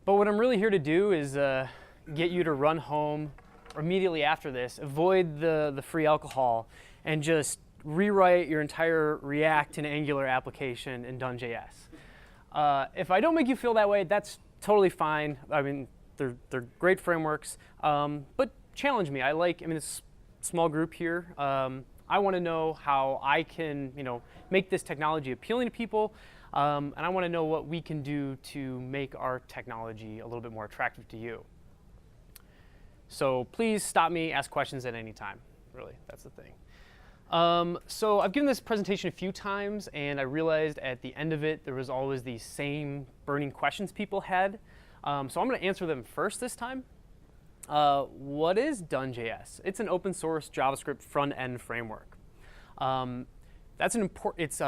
But what I'm really here to do is get you to run home immediately after this, avoid the free alcohol, and just rewrite your entire React and Angular application in Done.js. If I don't make you feel that way, that's totally fine. I mean, they're great frameworks, but challenge me. It's a small group here. I want to know how I can, make this technology appealing to people, and I want to know what we can do to make our technology a little bit more attractive to you. So please stop me, ask questions at any time. Really, that's the thing. So I've given this presentation a few times, and I realized at the end of it there was always these same burning questions people had. So I'm going to answer them first this time. What is Done.js? It's an open source JavaScript front-end framework. It's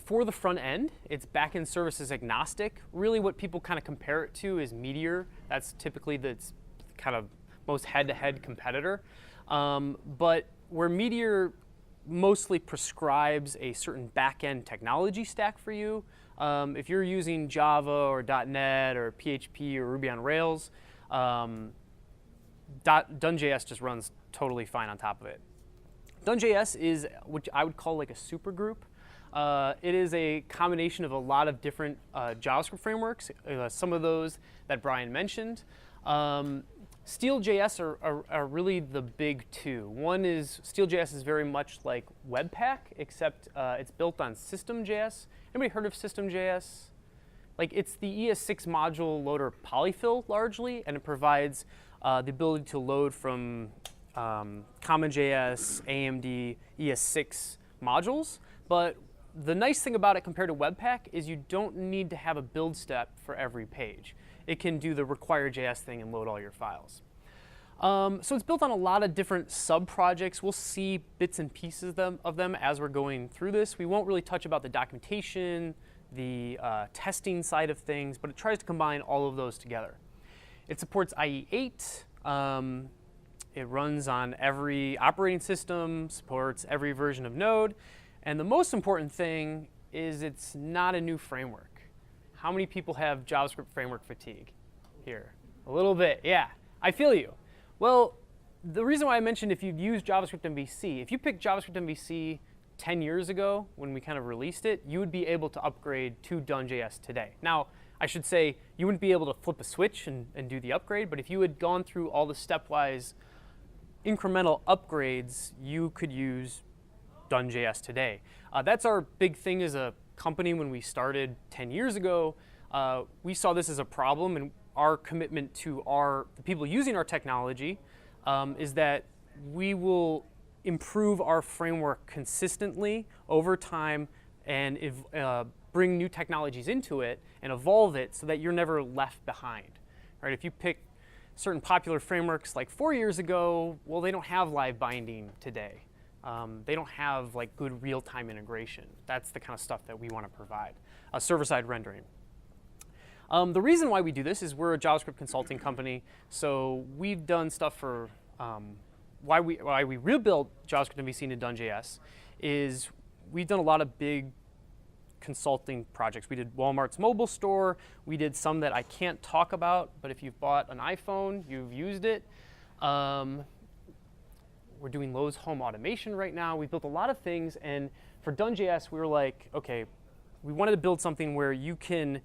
for the front end. It's back-end services agnostic. Really what people kind of compare it to is Meteor. That's typically the kind of most head-to-head competitor. But where Meteor mostly prescribes a certain back-end technology stack for you, if you're using Java or .NET or PHP or Ruby on Rails, Done.js just runs totally fine on top of it. Done.js is what I would call like a super group. It is a combination of a lot of different JavaScript frameworks, some of those that Brian mentioned. StealJS are really the big two. One is, StealJS is very much like Webpack, except it's built on SEM.js. Anybody heard of SEM.js? Like, it's the ES6 module loader polyfill largely, and it provides the ability to load from CommonJS, AMD, ES6 modules. But the nice thing about it compared to Webpack is you don't need to have a build step for every page. It can do the require.js thing and load all your files. So it's built on a lot of different sub-projects. We'll see bits and pieces of them as we're going through this. We won't really touch about the documentation, the testing side of things, but it tries to combine all of those together. It supports IE8. It runs on every operating system, supports every version of Node. And the most important thing is it's not a new framework. How many people have JavaScript framework fatigue here? A little bit, yeah. I feel you. Well, the reason why I mentioned if you've used JavaScript MVC, if you picked JavaScript MVC 10 years ago when we kind of released it, you would be able to upgrade to Done.js today. Now, I should say you wouldn't be able to flip a switch and do the upgrade, but if you had gone through all the stepwise incremental upgrades, you could use Done.js today. That's our big thing as a company when we started 10 years ago. We saw this as a problem, and our commitment to the people using our technology is that we will improve our framework consistently over time and bring new technologies into it and evolve it so that you're never left behind. Right? If you pick certain popular frameworks like 4 years ago, well, they don't have live binding today. They don't have like good real-time integration. That's the kind of stuff that we want to provide. Server-side rendering. The reason why we do this is we're a JavaScript consulting company, so we've done stuff for why we rebuilt JavaScript MVC into Done.js is we've done a lot of big consulting projects. We did Walmart's mobile store. We did some that I can't talk about, but if you've bought an iPhone, you've used it. We're doing Lowe's home automation right now. We built a lot of things, and for Done.js, we were like, okay, we wanted to build something where you can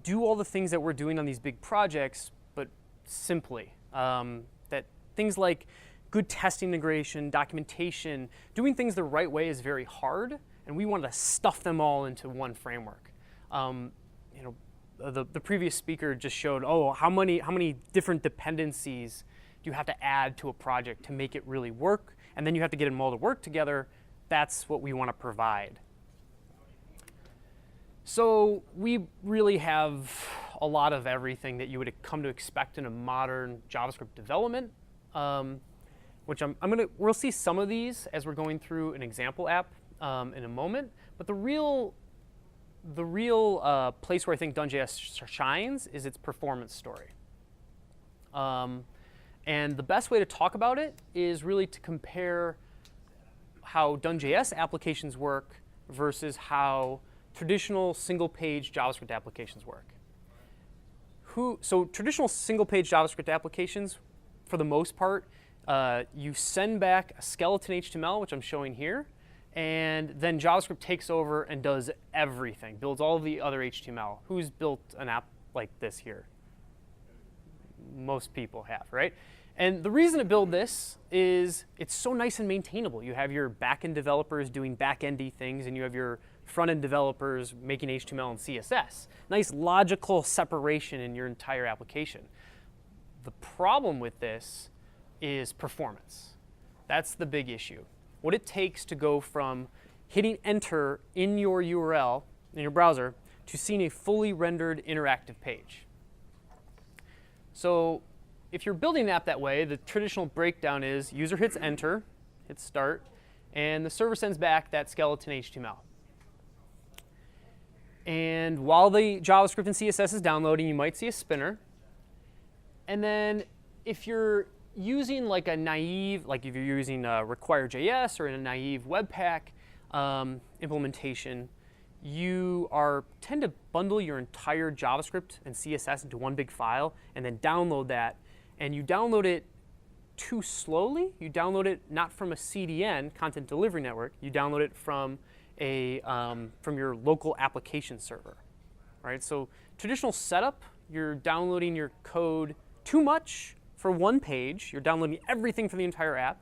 do all the things that we're doing on these big projects, but simply. That things like good testing integration, documentation, doing things the right way is very hard, and we wanted to stuff them all into one framework. The previous speaker just showed, how many different dependencies do you have to add to a project to make it really work, and then you have to get them all to work together. That's what we want to provide. So we really have a lot of everything that you would come to expect in a modern JavaScript development, which we'll see some of these as we're going through an example app in a moment. But the real place where I think Done.js shines is its performance story. And the best way to talk about it is really to compare how Done.js applications work versus how traditional single-page JavaScript applications work. So traditional single-page JavaScript applications, for the most part, you send back a skeleton HTML, which I'm showing here, and then JavaScript takes over and does everything, builds all of the other HTML. Who's built an app like this here? Most people have, right? And the reason to build this is it's so nice and maintainable. You have your back-end developers doing back-endy things, and you have your front-end developers making HTML and CSS. Nice logical separation in your entire application. The problem with this is performance. That's the big issue. What it takes to go from hitting enter in your URL, in your browser, to seeing a fully rendered interactive page. So if you're building an app that way, the traditional breakdown is user hits enter, hits start, and the server sends back that skeleton HTML. And while the JavaScript and CSS is downloading, you might see a spinner. And then if you're using like a naive, like if you're using require.js or in a naive Webpack implementation, you tend to bundle your entire JavaScript and CSS into one big file and then download that. And you download it too slowly. You download it not from a CDN, Content Delivery Network. You download it from your local application server. Right? So traditional setup, you're downloading your code too much for one page. You're downloading everything for the entire app.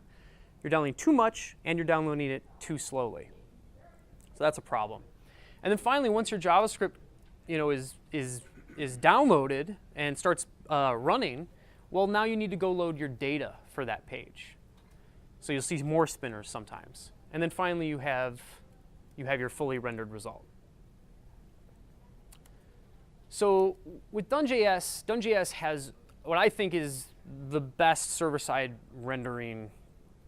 You're downloading too much, and you're downloading it too slowly. So that's a problem. And then finally, once your JavaScript, is downloaded and starts running, well, now you need to go load your data for that page. So you'll see more spinners sometimes. And then finally, you have your fully rendered result. So with Done.js, Done.js has what I think is the best server-side rendering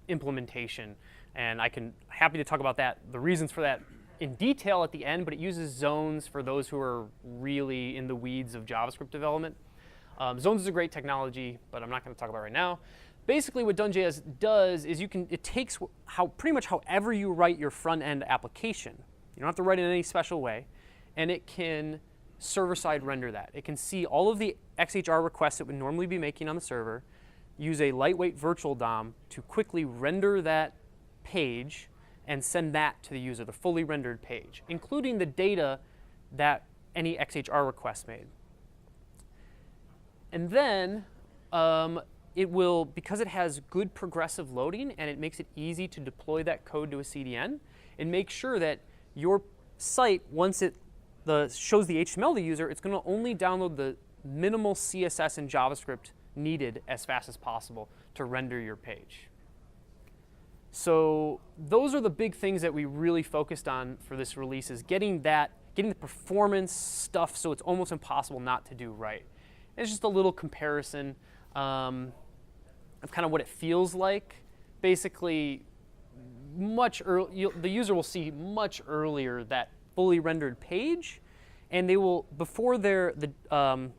implementation. And happy to talk about that, the reasons for that in detail at the end, but it uses zones for those who are really in the weeds of JavaScript development. Zones is a great technology, but I'm not going to talk about it right now. Basically, what Done.js does is it takes pretty much however you write your front-end application. You don't have to write it in any special way, and it can server-side render that. It can see all of the XHR requests it would normally be making on the server, use a lightweight virtual DOM to quickly render that page and send that to the user, the fully rendered page, including the data that any XHR request made. And then it will, because it has good progressive loading and it makes it easy to deploy that code to a CDN, and make sure that your site, once it shows the HTML to the user, it's going to only download the minimal CSS and JavaScript needed as fast as possible to render your page. So those are the big things that we really focused on for this release, is getting the performance stuff so it's almost impossible not to do right. It's just a little comparison of kind of what it feels like. Basically, the user will see much earlier that fully rendered page, and they will,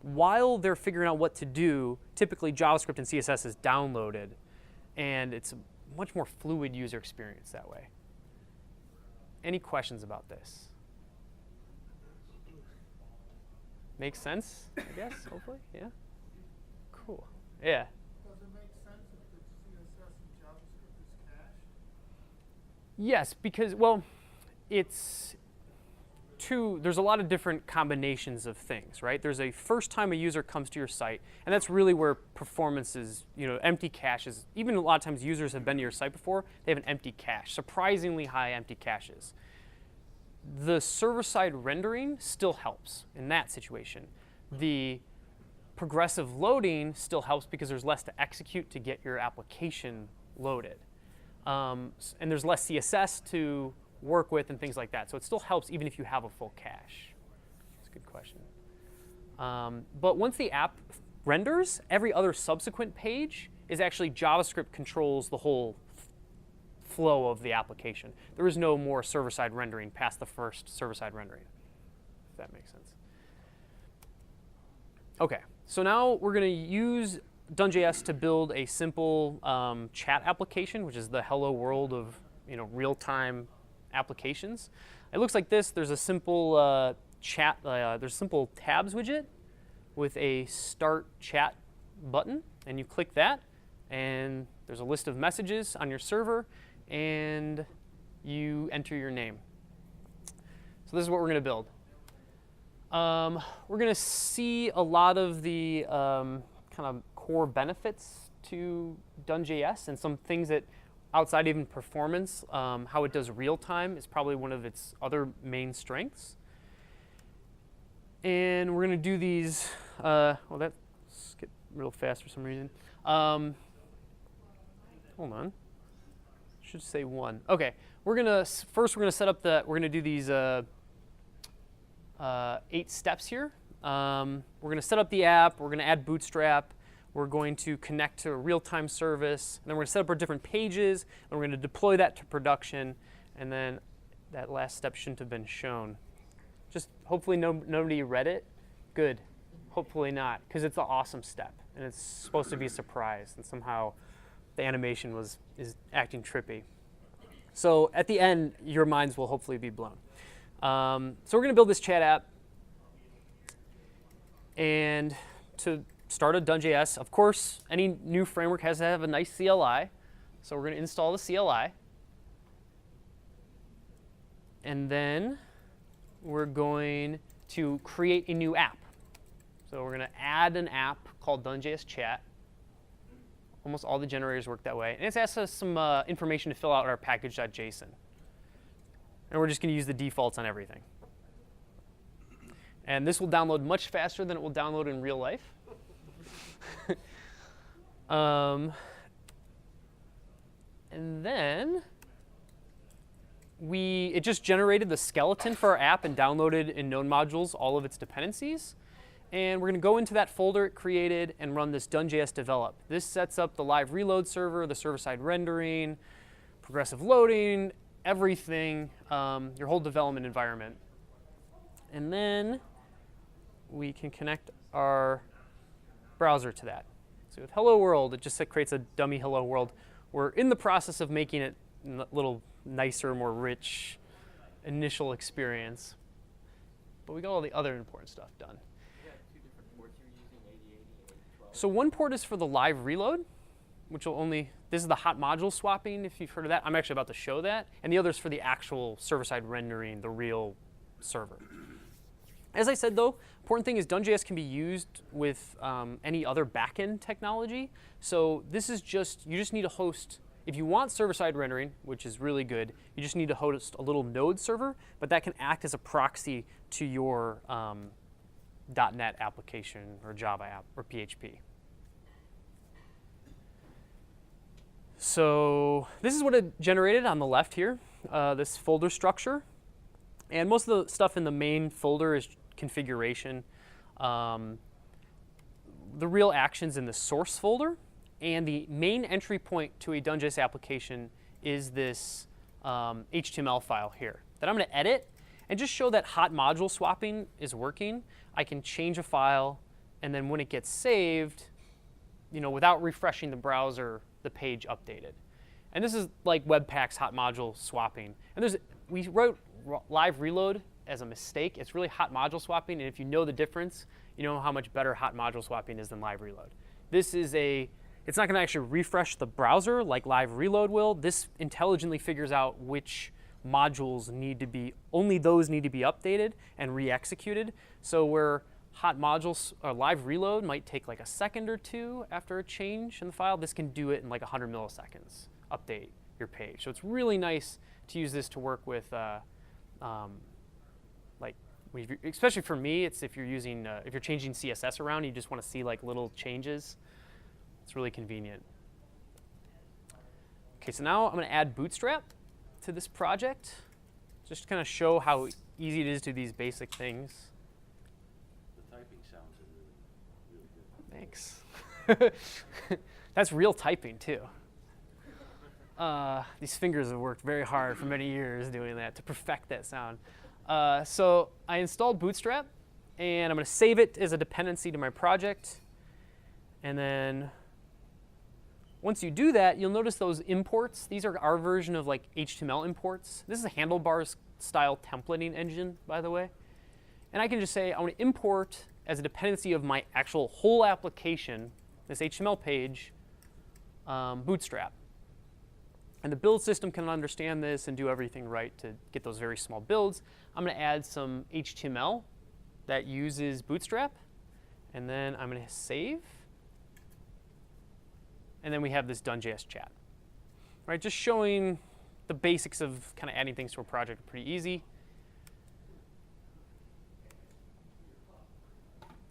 while they're figuring out what to do, typically JavaScript and CSS is downloaded, and it's a much more fluid user experience that way. Any questions about this? Makes sense, I guess, hopefully? Yeah? Cool. Yeah? Does it make sense if the CSS and JavaScript is cached? Yes, because, well, there's a lot of different combinations of things, right? There's a first time a user comes to your site, and that's really where performance is, empty caches. Even a lot of times users have been to your site before, they have an empty cache, surprisingly high empty caches. The server-side rendering still helps in that situation. The progressive loading still helps because there's less to execute to get your application loaded. And there's less CSS to work with and things like that. So it still helps even if you have a full cache. That's a good question. But once the app renders, every other subsequent page is actually JavaScript controls the whole flow of the application. There is no more server-side rendering past the first server-side rendering, if that makes sense. OK, so now we're going to use Done.js to build a simple chat application, which is the hello world of real-time applications. It looks like this. There's a simple there's a simple tabs widget with a Start Chat button, and you click that, and there's a list of messages on your server, and you enter your name. So this is what we're going to build. We're going to see a lot of the kind of core benefits to Done.js and some things that outside even performance, how it does real time is probably one of its other main strengths. And we're going to do these, well, that skipped real fast for some reason. Hold on. Should say 1. Okay, we're going to, first we're going to set up we're going to do these 8 steps here. We're going to set up the app, we're going to add Bootstrap, we're going to connect to a real-time service, and then we're going to set up our different pages, and we're going to deploy that to production, and then that last step shouldn't have been shown. Just hopefully nobody read it. Good. Hopefully not, because it's an awesome step, and it's supposed to be a surprise, and somehow the animation is acting trippy. So at the end, your minds will hopefully be blown. So we're going to build this chat app, and to start a Done.js, of course, any new framework has to have a nice CLI. So we're going to install the CLI. And then we're going to create a new app. So we're going to add an app called Done.js Chat. Almost all the generators work that way. And it's asked us some information to fill out our package.json. And we're just going to use the defaults on everything. And this will download much faster than it will download in real life. And then it just generated the skeleton for our app and downloaded in Node modules all of its dependencies. And we're going to go into that folder it created and run this Done.js develop. This sets up the live reload server, the server-side rendering, progressive loading, everything, your whole development environment. And then we can connect our browser to that. So with Hello World, it just creates a dummy Hello World. We're in the process of making it a little nicer, more rich initial experience. But we got all the other important stuff done. You got 2 different ports you're using, 8080 and 8012. So one port is for the live reload, which will this is the hot module swapping, if you've heard of that. I'm actually about to show that. And the other is for the actual server-side rendering, the real server. As I said, though, important thing is Done.js can be used with any other backend technology. So this is you just need to host, if you want server-side rendering, which is really good, you just need to host a little node server, but that can act as a proxy to your .NET application or Java app or PHP. So this is what it generated on the left here, this folder structure. And most of the stuff in the main folder is configuration. The real action's in the source folder. And the main entry point to a Done.js application is this HTML file here that I'm going to edit and just show that hot module swapping is working. I can change a file, and then when it gets saved, without refreshing the browser, the page updated. And this is like Webpack's hot module swapping. And we wrote live reload as a mistake. It's really hot module swapping, and if you know the difference, you know how much better hot module swapping is than live reload. This is it's not going to actually refresh the browser like live reload will. This intelligently figures out which modules only those need to be updated and re-executed. So where hot modules or live reload might take like a second or two after a change in the file, this can do it in like 100 milliseconds, update your page. So it's really nice to use this to work with, especially for me, it's if you're changing CSS around, you just want to see like little changes. It's really convenient. Okay, so now I'm going to add Bootstrap to this project, just to kind of show how easy it is to do these basic things. The typing sounds really good. Thanks. That's real typing, too. These fingers have worked very hard for many years doing that to perfect that sound. So I installed Bootstrap, and I'm going to save it as a dependency to my project. And then once you do that, you'll notice those imports. These are our version of like HTML imports. This is a handlebars style templating engine, by the way. And I can just say I want to import as a dependency of my actual whole application, this HTML page, Bootstrap. And the build system can understand this and do everything right to get those very small builds. I'm going to add some HTML that uses Bootstrap. And then I'm going to save. And then we have this Done.js chat. Right, just showing the basics of kind of adding things to a project pretty easy.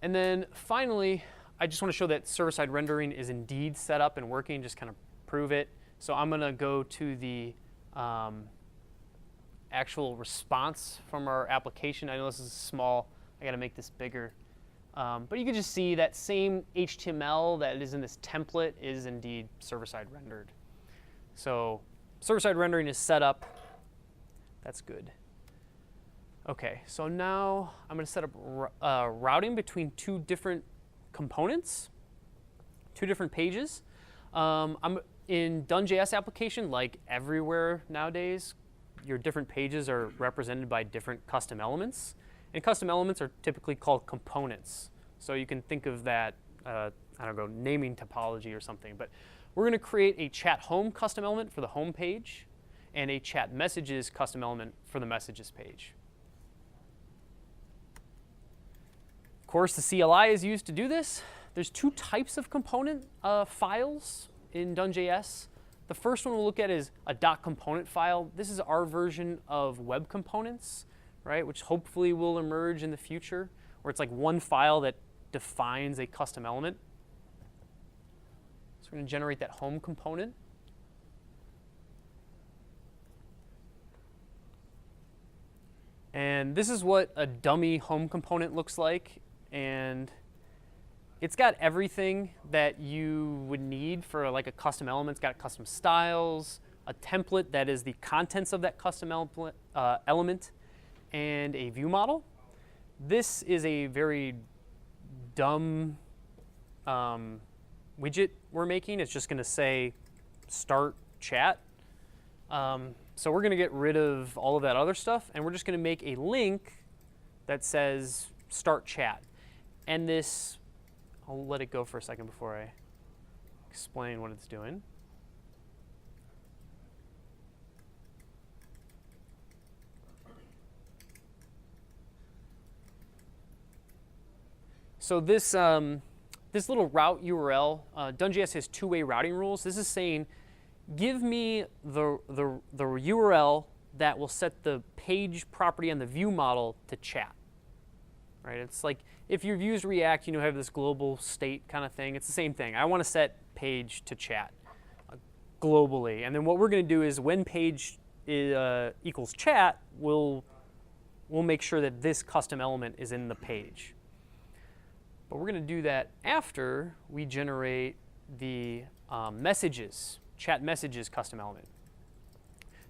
And then finally, I just want to show that server-side rendering is indeed set up and working, just kind of prove it. So I'm going to go to the actual response from our application. I know this is small. I got to make this bigger. But you can just see that same HTML that is in this template is indeed server-side rendered. So server-side rendering is set up. That's good. OK, so now I'm going to set up routing between two different components, two different pages. I'm in Done.js application, like everywhere nowadays, your different pages are represented by different custom elements. And custom elements are typically called components. So you can think of that, I don't know, naming topology or something. But we're going to create a chat home custom element for the home page and a chat messages custom element for the messages page. Of course, the CLI is used to do this. There's two types of component files in Done.js. The first one we'll look at is a .component file. This is our version of web components, right, which hopefully will emerge in the future, where it's like one file that defines a custom element. So we're going to generate that home component. And this is what a dummy home component looks like. And it's got everything that you would need for like a custom element. It's got custom styles, a template that is the contents of that custom element, and a view model. This is a very dumb widget we're making. It's just going to say StartChat. So we're going to get rid of all of that other stuff, and we're just going to make a link that says StartChat. And this, I'll let it go for a second before I explain what it's doing. So this little route URL, Done.js has two-way routing rules. This is saying, give me the URL that will set the page property on the view model to chat. Right? It's like if you've used React, you have this global state kind of thing. It's the same thing. I want to set page to chat globally. And then what we're going to do is when page equals chat, we'll make sure that this custom element is in the page. But we're going to do that after we generate the chat messages custom element.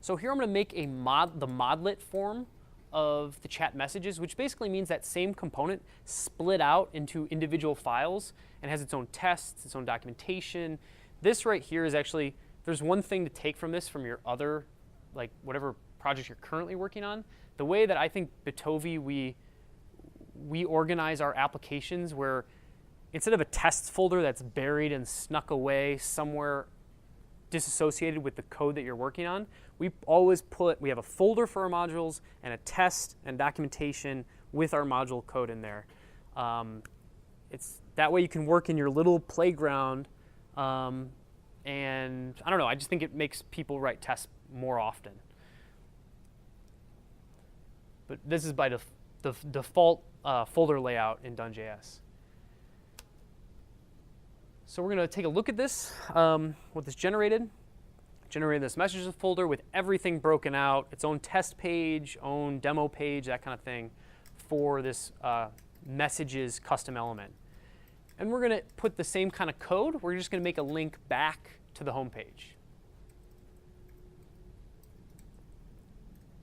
So here I'm going to make the Modlet form of the chat messages, which basically means that same component split out into individual files and has its own tests, its own documentation. This right here is actually, there's one thing to take from this from your other, like whatever project you're currently working on. The way that I think Bitovi, we organize our applications where instead of a tests folder that's buried and snuck away somewhere disassociated with the code that you're working on, we have a folder for our modules and a test and documentation with our module code in there. It's that way you can work in your little playground, and I don't know, I just think it makes people write tests more often. But this is by the default folder layout in Done.js. So we're going to take a look at this, what this generated. Generated this messages folder with everything broken out, its own test page, own demo page, that kind of thing, for this messages custom element. And we're going to put the same kind of code. We're just going to make a link back to the home page.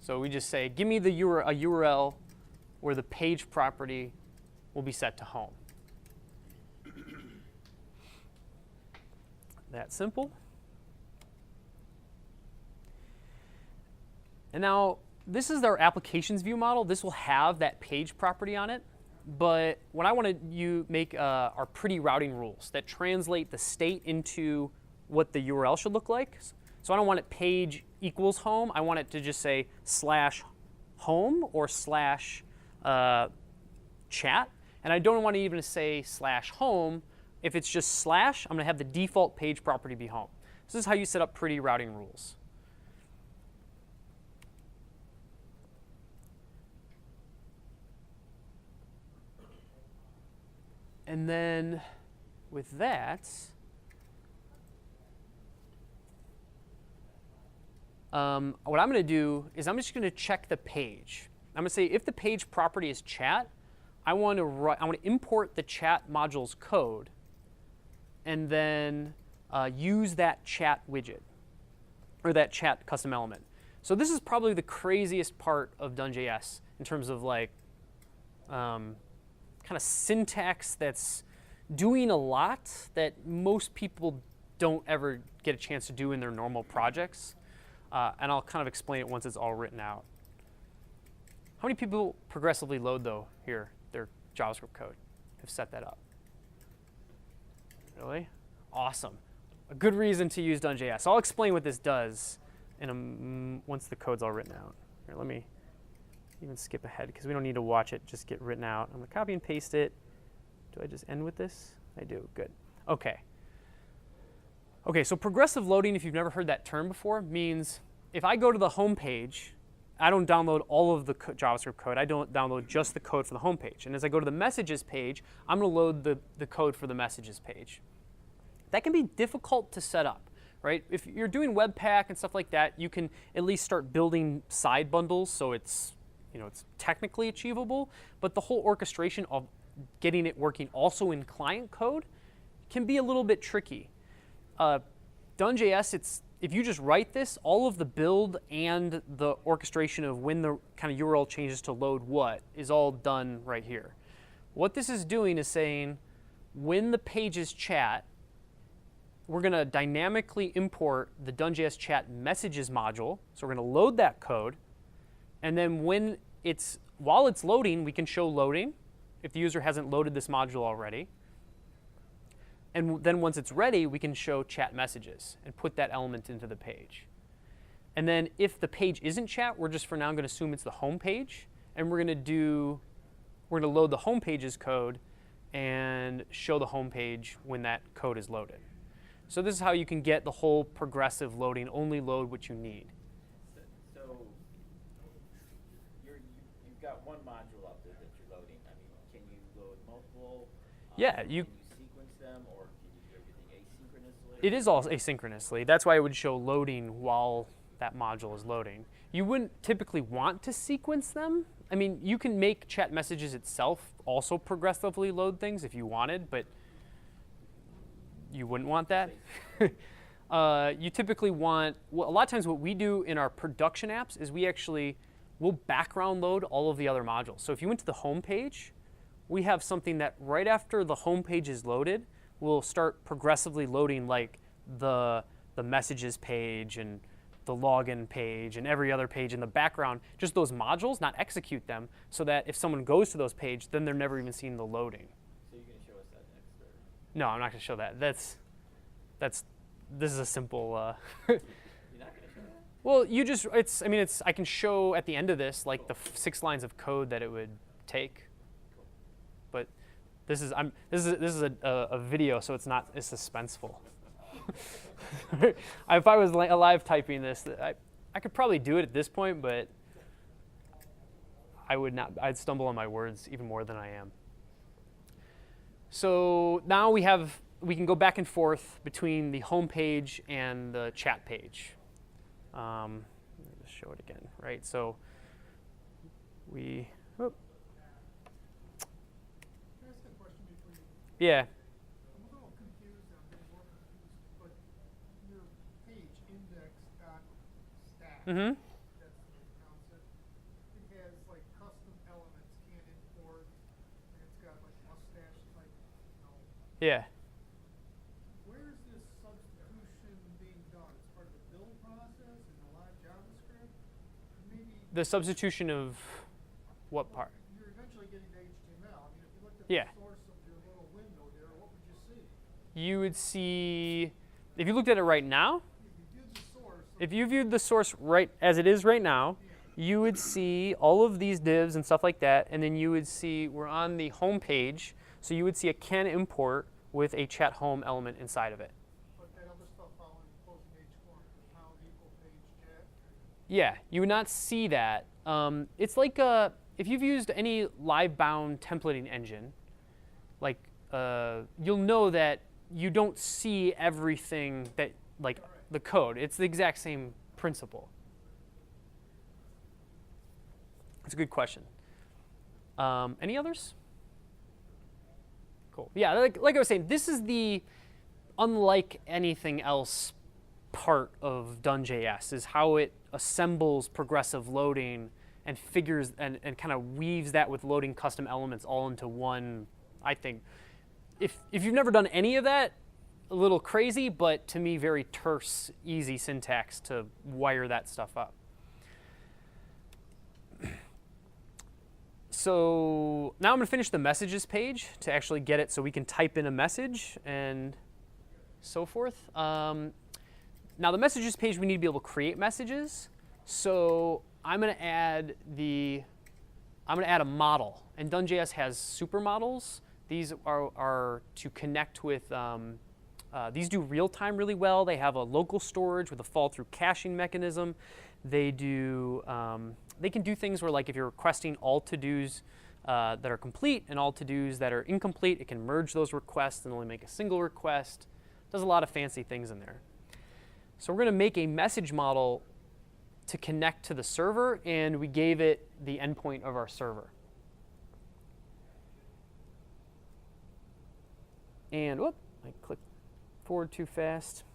So we just say, give me a URL where the page property will be set to home. That simple. And now this is our applications view model. This will have that page property on it. but what I want to make are pretty routing rules that translate the state into what the URL should look like. So I don't want it page equals home. I want it to just say /home or /chat. And I don't want to even say /home. If it's just /, I'm going to have the default page property be home. This is how you set up pretty routing rules. And then with that, what I'm going to do is I'm just going to check the page. I'm going to say if the page property is chat, I want to import the chat module's code and then use that chat widget or that chat custom element. So this is probably the craziest part of Done.js in terms of like kind of syntax that's doing a lot that most people don't ever get a chance to do in their normal projects. And I'll kind of explain it once it's all written out. How many people progressively load, though, here, their JavaScript code, have set that up? Really? Awesome. A good reason to use Done.js. I'll explain what this does once the code's all written out. Here, let me even skip ahead, because we don't need to watch it just get written out. I'm going to copy and paste it. Do I just end with this? I do. Good. OK. OK, so progressive loading, if you've never heard that term before, means if I go to the home page, I don't download all of the JavaScript code. I don't download just the code for the home page. And as I go to the messages page, I'm going to load the code for the messages page. That can be difficult to set up, right? If you're doing Webpack and stuff like that, you can at least start building side bundles so it's technically achievable. But the whole orchestration of getting it working also in client code can be a little bit tricky. Done.js, if you just write this, all of the build and the orchestration of when the kind of URL changes to load what is all done right here. What this is doing is saying when the page is chat, we're going to dynamically import the Done.js chat messages module. So we're going to load that code. And then while it's loading, we can show loading if the user hasn't loaded this module already. And then once it's ready, we can show chat messages and put that element into the page. And then if the page isn't chat, we're just for now going to assume it's the home page. And we're going to load the home page's code and show the home page when that code is loaded. So this is how you can get the whole progressive loading, only load what you need. So you've got one module up there that you're loading. I mean, can you load multiple? Yeah, Can you sequence them, or can you do everything asynchronously? It is all asynchronously. That's why it would show loading while that module is loading. You wouldn't typically want to sequence them. I mean, you can make chat messages itself also progressively load things if you wanted, but you wouldn't want that. You typically want, well, a lot of times what we do in our production apps is we'll background load all of the other modules. So if you went to the home page, we have something that right after the home page is loaded, we'll start progressively loading like the messages page and the login page and every other page in the background, just those modules, not execute them, so that if someone goes to those pages, then they're never even seeing the loading. So you're going to show us that next? Or? No, I'm not going to show that. This is a simple. You're not going to show that? Well, I can show at the end of this like the 6 lines of code that it would take. But this is a video, so it's suspenseful. If I was live typing this, I could probably do it at this point, but I would not. I'd stumble on my words even more than I am. So now we can go back and forth between the home page and the chat page. Let me just show it again, right? So we. Oh. Can I ask a question before you? Yeah. I'm a little confused. I'm getting more confused. But your page index.stat, Mm-hmm. that's the way you pronounce it. It has like custom elements, can import, and it's got like mustache type. Yeah. Where is this substitution being done? It's part of the build process in a live JavaScript? Maybe The substitution of what part? you're eventually getting to HTML. I mean, Yeah. the source of your little window there, what would you see? You would see, if you looked at it right now, if you viewed the source right as it is right now, you would see all of these divs and stuff like that, and then you would see, we're on the home page, so you would see a can import with a chat home element inside of it. But that other stuff following closing H1, the pound equal page chat. Yeah, you would not see that. It's like if you've used any live-bound templating engine, like you'll know that you don't see everything that, like the code. It's the exact same principle. That's a good question. Any others? Cool. Yeah, like I was saying, this is the unlike anything else part of Done.js, is how it assembles progressive loading and figures and kind of weaves that with loading custom elements all into one. I think if you've never done any of that, a little crazy, but to me very terse, easy syntax to wire that stuff up. So now I'm going to finish the messages page to actually get it so we can type in a message and so forth. Now the messages page, we need to be able to create messages. So I'm going to add a model, and Done.js has supermodels. These are to connect with. These do real time really well. They have a local storage with a fall through caching mechanism. They do. They can do things where, like, if you're requesting all to-dos that are complete and all to-dos that are incomplete, it can merge those requests and only make a single request. Does a lot of fancy things in there. So we're going to make a message model to connect to the server, and we gave it the endpoint of our server. And whoop, I clicked forward too fast.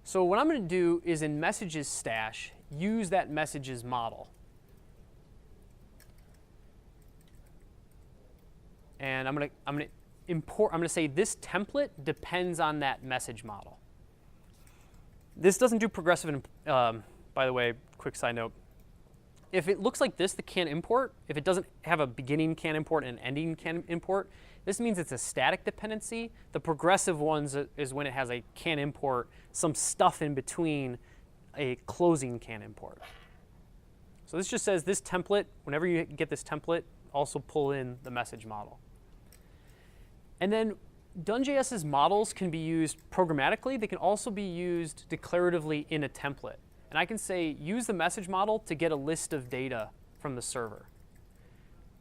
So what I'm going to do is in messages stash, use that messages model. And I'm going to import, I'm going to say this template depends on that message model. This doesn't do progressive, by the way, quick side note. If it looks like this, the can import, if it doesn't have a beginning can import and an ending can import, this means it's a static dependency. The progressive ones is when it has a can import, some stuff in between a closing can import. So this just says this template, whenever you get this template, also pull in the message model. And then Done.js's models can be used programmatically. They can also be used declaratively in a template. And I can say, use the message model to get a list of data from the server.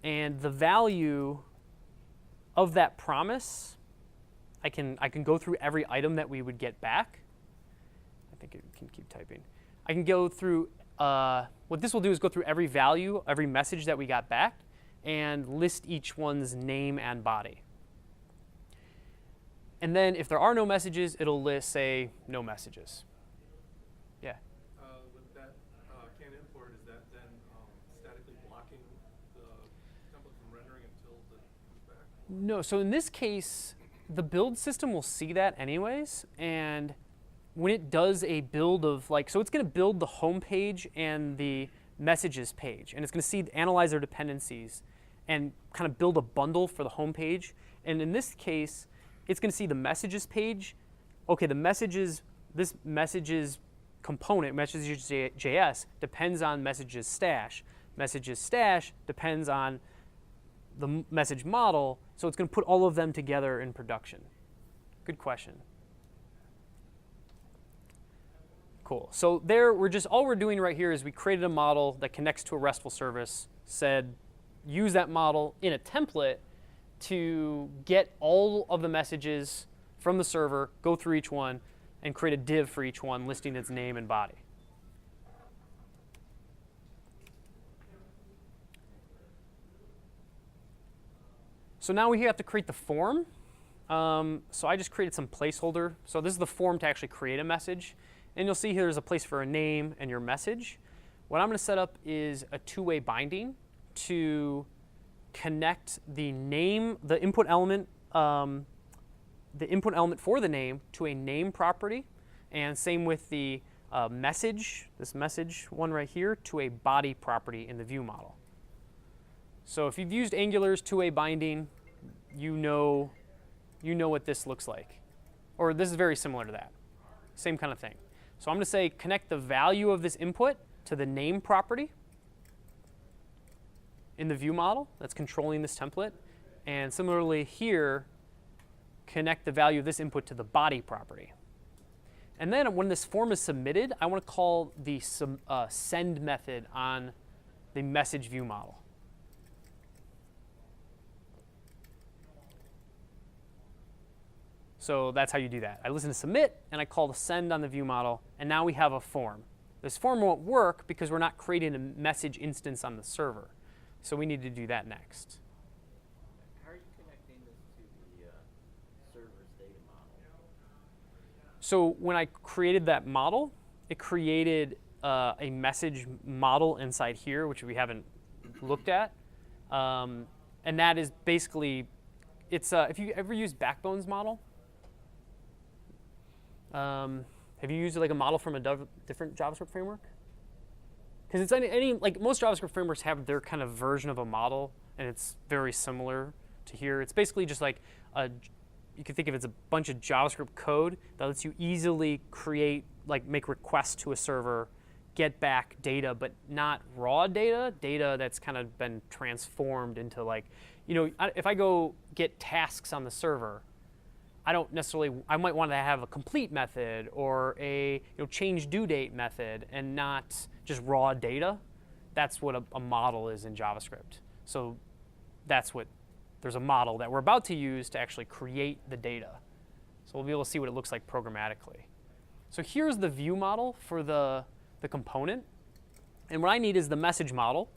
And the value of that promise, I can go through every item that we would get back. I think it can keep typing. I can go through, what this will do is go through every value, every message that we got back, and list each one's name and body. And then if there are no messages, it'll list, say, no messages. Yeah? With that can import, is that then statically blocking the template from rendering until it comes back? No, so in this case, the build system will see that anyways, and when it does a build of, like, so it's going to build the home page and the messages page, and it's going to see analyze their dependencies and kind of build a bundle for the home page. And in this case, it's going to see the messages page. Okay, the messages, this messages component, messages.js, depends on messages stash. Messages stash depends on the message model, so it's going to put all of them together in production. Good question. Cool. So there, all we're doing right here is we created a model that connects to a RESTful service, said use that model in a template to get all of the messages from the server, go through each one, and create a div for each one listing its name and body. So now we have to create the form. So I just created some placeholder. So this is the form to actually create a message. And you'll see here there's a place for a name and your message. What I'm going to set up is a two-way binding to connect the name, the input element for the name to a name property, and same with the message, this message one right here, to a body property in the view model. So if you've used Angular's two-way binding, you know what this looks like. Or this is very similar to that. Same kind of thing. So I'm going to say connect the value of this input to the name property in the view model that's controlling this template. And similarly here, connect the value of this input to the body property. And then when this form is submitted, I want to call the send method on the message view model. So that's how you do that. I listen to submit, and I call the send on the view model, and now we have a form. This form won't work because we're not creating a message instance on the server. So we need to do that next. How are you connecting this to the server's data model? So when I created that model, it created a message model inside here, which we haven't looked at. And that is basically, it's if you ever used Backbone's model, have you used like a model from a different JavaScript framework? Because it's any like most JavaScript frameworks have their kind of version of a model, and it's very similar to here. It's basically just like you can think of it as a bunch of JavaScript code that lets you easily create, like make requests to a server, get back data, but not raw data that's kind of been transformed into like, if I go get tasks on the server, I don't necessarily, I might want to have a complete method or a change due date method and not just raw data. That's what a model is in JavaScript. So there's a model that we're about to use to actually create the data. So we'll be able to see what it looks like programmatically. So here's the view model for the component. And what I need is the message model.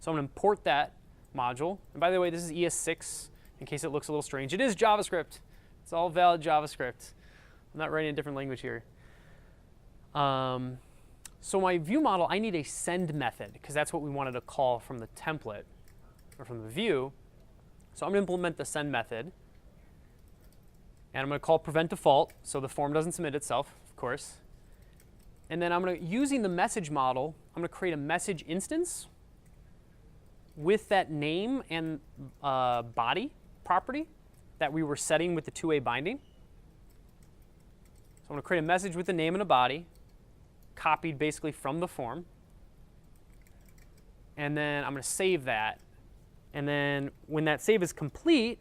So I'm going to import that module. And by the way, this is ES6 in case it looks a little strange. It is JavaScript. It's all valid JavaScript. I'm not writing a different language here. So my view model, I need a send method because that's what we wanted to call from the template or from the view. So I'm going to implement the send method. And I'm going to call prevent default so the form doesn't submit itself, of course. And then I'm going to, using the message model, I'm going to create a message instance with that name and body property that we were setting with the two-way binding. So I'm going to create a message with the name and a body, copied basically from the form. And then I'm going to save that. And then when that save is complete,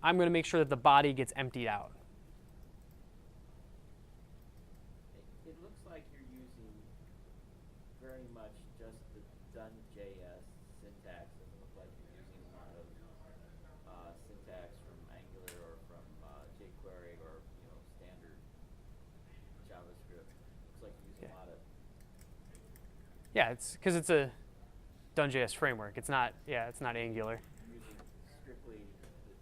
I'm going to make sure that the body gets emptied out. It looks like you're using very much just the Done.js syntax. It doesn't look like you're using a lot of syntax from Angular or from jQuery or standard JavaScript. Looks like you're using a lot of. Yeah, it's because it's a Done.js framework. It's not Angular. Using strictly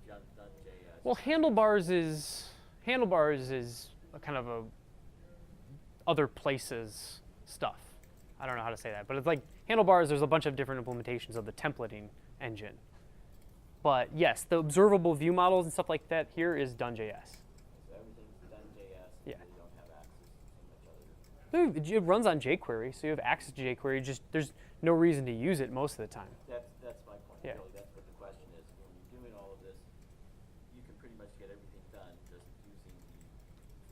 the Done.js. Well, handlebars is a kind of a other places stuff. I don't know how to say that, but it's like handlebars. There's a bunch of different implementations of the templating engine. But yes, the observable view models and stuff like that here is Done.js. So everything's Done.js. Yeah. And you don't have access to much other. It runs on jQuery, so you have access to jQuery. Just there's no reason to use it most of the time. That's my point. Yeah. Really, that's what the question is. When you're doing all of this, you can pretty much get everything done just using the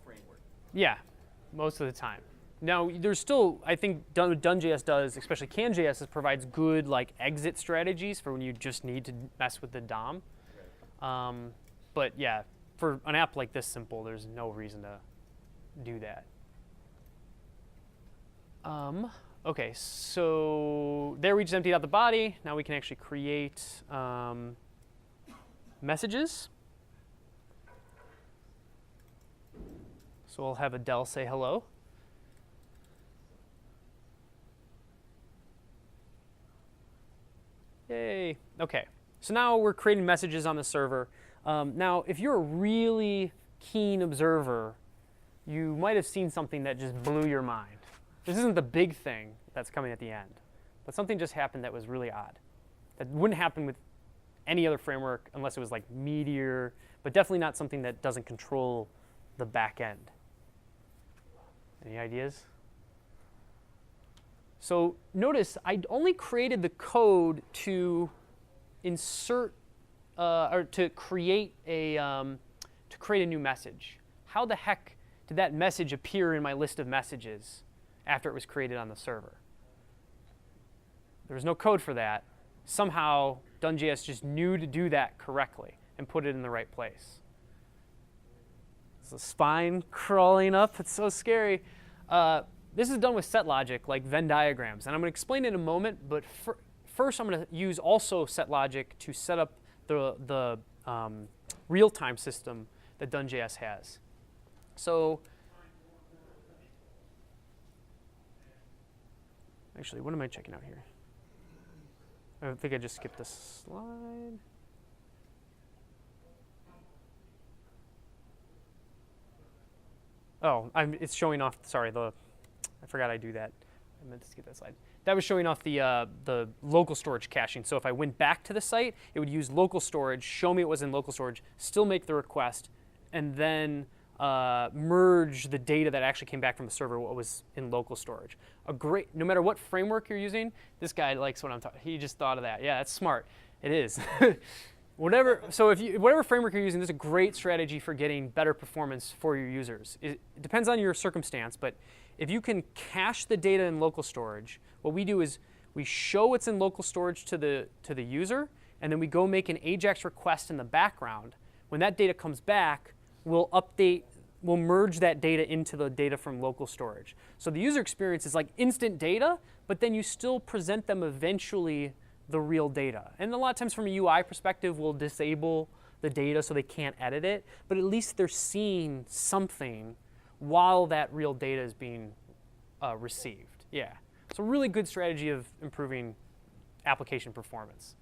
framework. Yeah, most of the time. Now, there's still, I think Done.js does, especially CanJS, it provides good like exit strategies for when you just need to mess with the DOM. Right. But yeah, for an app like this simple, there's no reason to do that. OK, so there we just emptied out the body. Now we can actually create messages. So we'll have Adele say hello. Yay. OK, so now we're creating messages on the server. Now, if you're a really keen observer, you might have seen something that just blew your mind. This isn't the big thing that's coming at the end, but something just happened that was really odd. That wouldn't happen with any other framework unless it was like Meteor, but definitely not something that doesn't control the back end. Any ideas? So notice I only created the code to insert or to create a new message. How the heck did that message appear in my list of messages after it was created on the server? There was no code for that. Somehow, Done.js just knew to do that correctly and put it in the right place. It's a spine crawling up. It's so scary. This is done with set logic, like Venn diagrams. And I'm going to explain it in a moment. But first, I'm going to use also set logic to set up the real-time system that Done.js has. So actually, what am I checking out here? I think I just skipped this slide. Oh, it's showing off. Sorry, I forgot I do that. I meant to skip that slide. That was showing off the local storage caching. So if I went back to the site, it would use local storage, show me it was in local storage, still make the request, and then merge the data that actually came back from the server, what was in local storage. No matter what framework you're using, this guy likes what I'm talking. He just thought of that. Yeah, that's smart. It is. Whatever framework you're using, this is a great strategy for getting better performance for your users. It depends on your circumstance, but if you can cache the data in local storage, what we do is we show what's in local storage to the user, and then we go make an AJAX request in the background. When that data comes back, we'll merge that data into the data from local storage. So the user experience is like instant data, but then you still present them eventually the real data. And a lot of times from a UI perspective, we'll disable the data so they can't edit it, but at least they're seeing something while that real data is being received. Yeah, it's a really good strategy of improving application performance.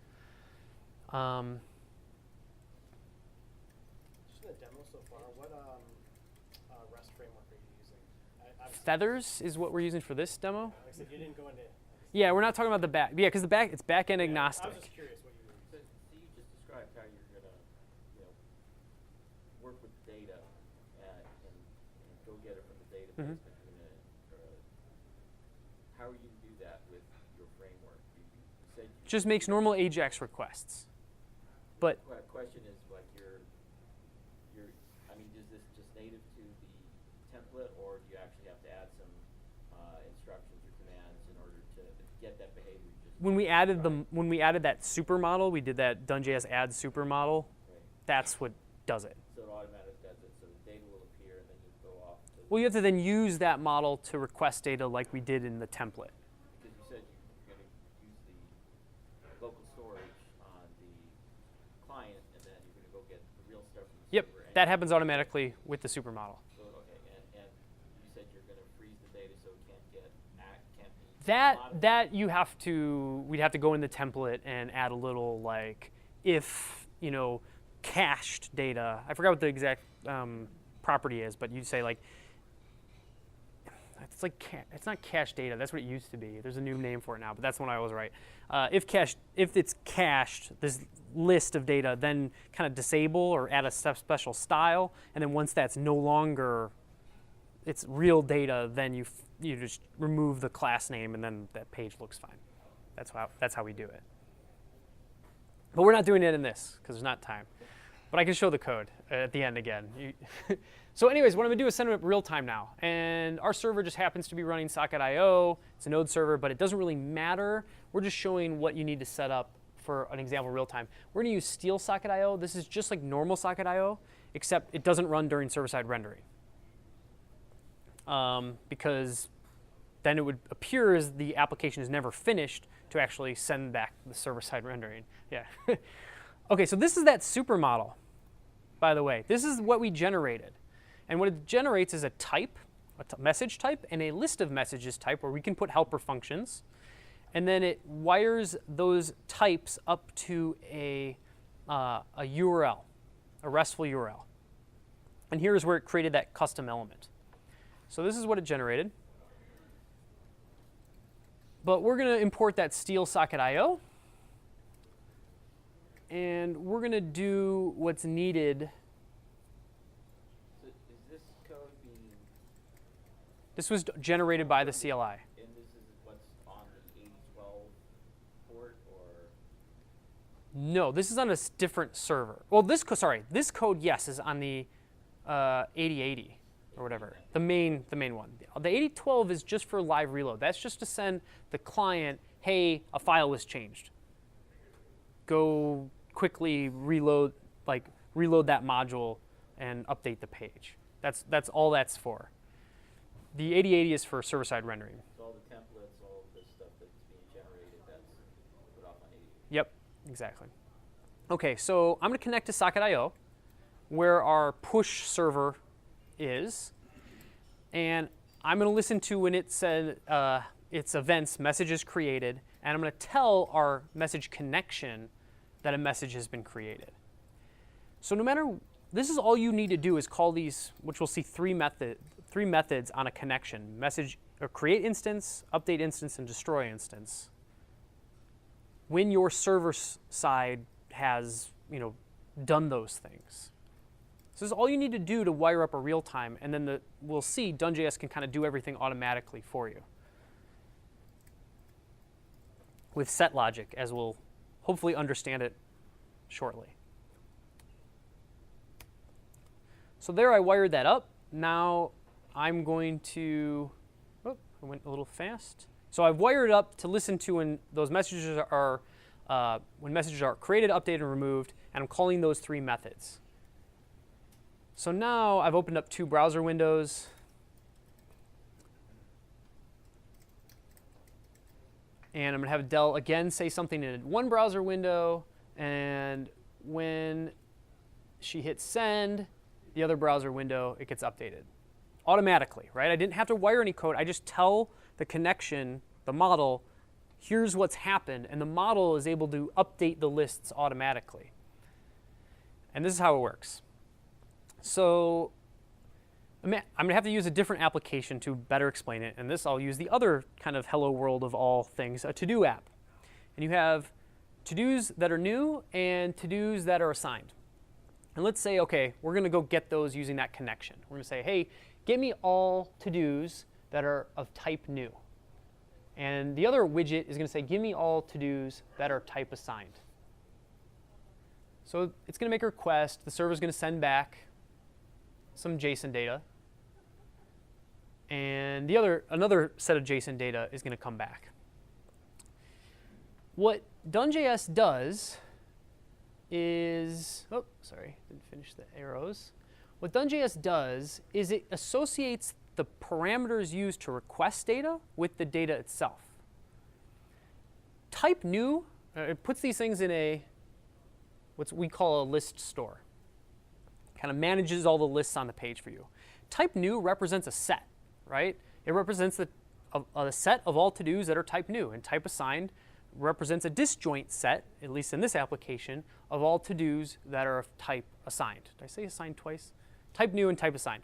Feathers is what we're using for this demo. You didn't go into. Yeah, we're not talking about the back. Yeah, because it's back-end agnostic. I was just curious what you were using. So you just described how you're going to, work with data and go get it from the database. But you're gonna, how are you going to do that with your framework? You said just makes normal AJAX requests. But the question is like is this just native to the template, or do you actually have to add some instructions or commands in order to get that behavior? When we added that super model, we did that Done.js add super model. Right. That's what does it. So it automatically does it. So the data will appear, and then you go off. Well, you have to then use that model to request data like we did in the template. Because you said you're going to use the local storage on the client, and then you're going to go get the real stuff from the Yep, server. that happens automatically with the super model. So, okay, and you said you're going to freeze the data so it can't be We'd have to go in the template and add a little if cached data. I forgot what the exact property is, but you'd say it's not cached data. That's what it used to be. There's a new name for it now, but that's the one I was right. If it's cached, this list of data, then kind of disable or add a special style, and then once that's no longer it's real data, then you just remove the class name, and then that page looks fine. That's how we do it. But we're not doing it in this because there's not time. But I can show the code at the end again. So anyways, what I'm going to do is send it up real time now. And our server just happens to be running socket.io. It's a node server, but it doesn't really matter. We're just showing what you need to set up for an example real time. We're going to use Steal socket.io. This is just like normal socket.io, except it doesn't run during server-side rendering. Because then it would appear as the application is never finished to actually send back the server-side rendering. Yeah. Okay, so this is that super model, by the way. This is what we generated. And what it generates is a type, message type, and a list of messages type where we can put helper functions. And then it wires those types up to a URL, a RESTful URL. And here's where it created that custom element. So this is what it generated. But we're going to import that Steal socket.io. And we're going to do what's needed. So is this code being... This was generated by the CLI. And this is what's on the 8012 port, or... No, this is on a different server. Well, this code, yes, is on the 8080 or whatever, the main one. The 8012 is just for live reload. That's just to send the client, hey, a file was changed. Go quickly reload that module and update the page. That's all that's for. The 8080 is for server-side rendering. So all the templates, all of this stuff that's being generated, that's put off on 80. Yep, exactly. Okay, so I'm going to connect to Socket.io, where our push server is, and I'm going to listen to when it said its events, messages created, and I'm going to tell our message connection that a message has been created. So no matter, this is all you need to do is call these, which we'll see three methods on a connection: message or create instance, update instance, and destroy instance. When your server side has, done those things. So this is all you need to do to wire up a real time, and then we'll see Done.js can kind of do everything automatically for you with set logic, as we'll hopefully understand it shortly. So there I wired that up. Now I'm going to, I went a little fast. So I've wired it up to listen to when those messages are, created, updated, and removed, and I'm calling those three methods. So now I've opened up two browser windows. And I'm going to have Adele again say something in one browser window, and when she hits send, the other browser window, it gets updated automatically, right? I didn't have to wire any code. I just tell the connection, the model, here's what's happened, and the model is able to update the lists automatically. And this is how it works. So I'm going to have to use a different application to better explain it, and this I'll use the other kind of hello world of all things, a to-do app. And you have to-dos that are new and to-dos that are assigned. And let's say, okay, we're going to go get those using that connection. We're going to say, hey, get me all to-dos that are of type new. And the other widget is going to say, give me all to-dos that are type assigned. So it's going to make a request. The server is going to send back some JSON data. And another set of JSON data is going to come back. What Done.js does is, didn't finish the arrows. What Done.js does is it associates the parameters used to request data with the data itself. Type new, it puts these things in what we call a list store. Kind of manages all the lists on the page for you. Type new represents a set, right? It represents a set of all to-dos that are type new, and type assigned represents a disjoint set, at least in this application, of all to-dos that are of type assigned. Did I say assigned twice? Type new and type assigned.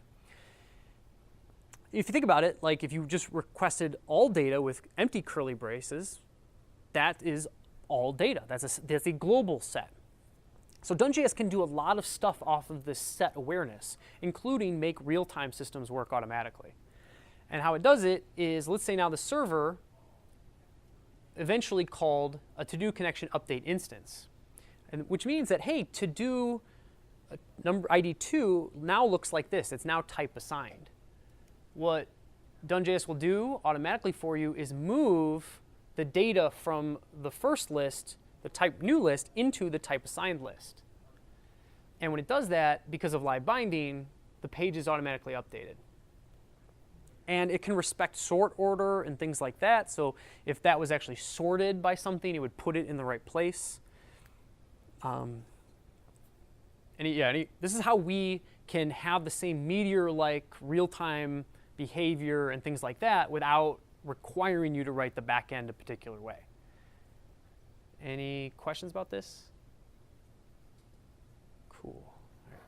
If you think about it, like if you just requested all data with empty curly braces, that is all data. That's a global set. So Done.js can do a lot of stuff off of this set awareness, including make real-time systems work automatically. And how it does it is, let's say now the server eventually called a to-do connection update instance, which means that, hey, to-do number ID 2 now looks like this. It's now type assigned. What Done.js will do automatically for you is move the data from the first list, the type new list, into the type assigned list. And when it does that, because of live binding, the page is automatically updated. And it can respect sort order and things like that. So if that was actually sorted by something, it would put it in the right place. This is how we can have the same Meteor-like real-time behavior and things like that without requiring you to write the back end a particular way. Any questions about this? Cool. All right.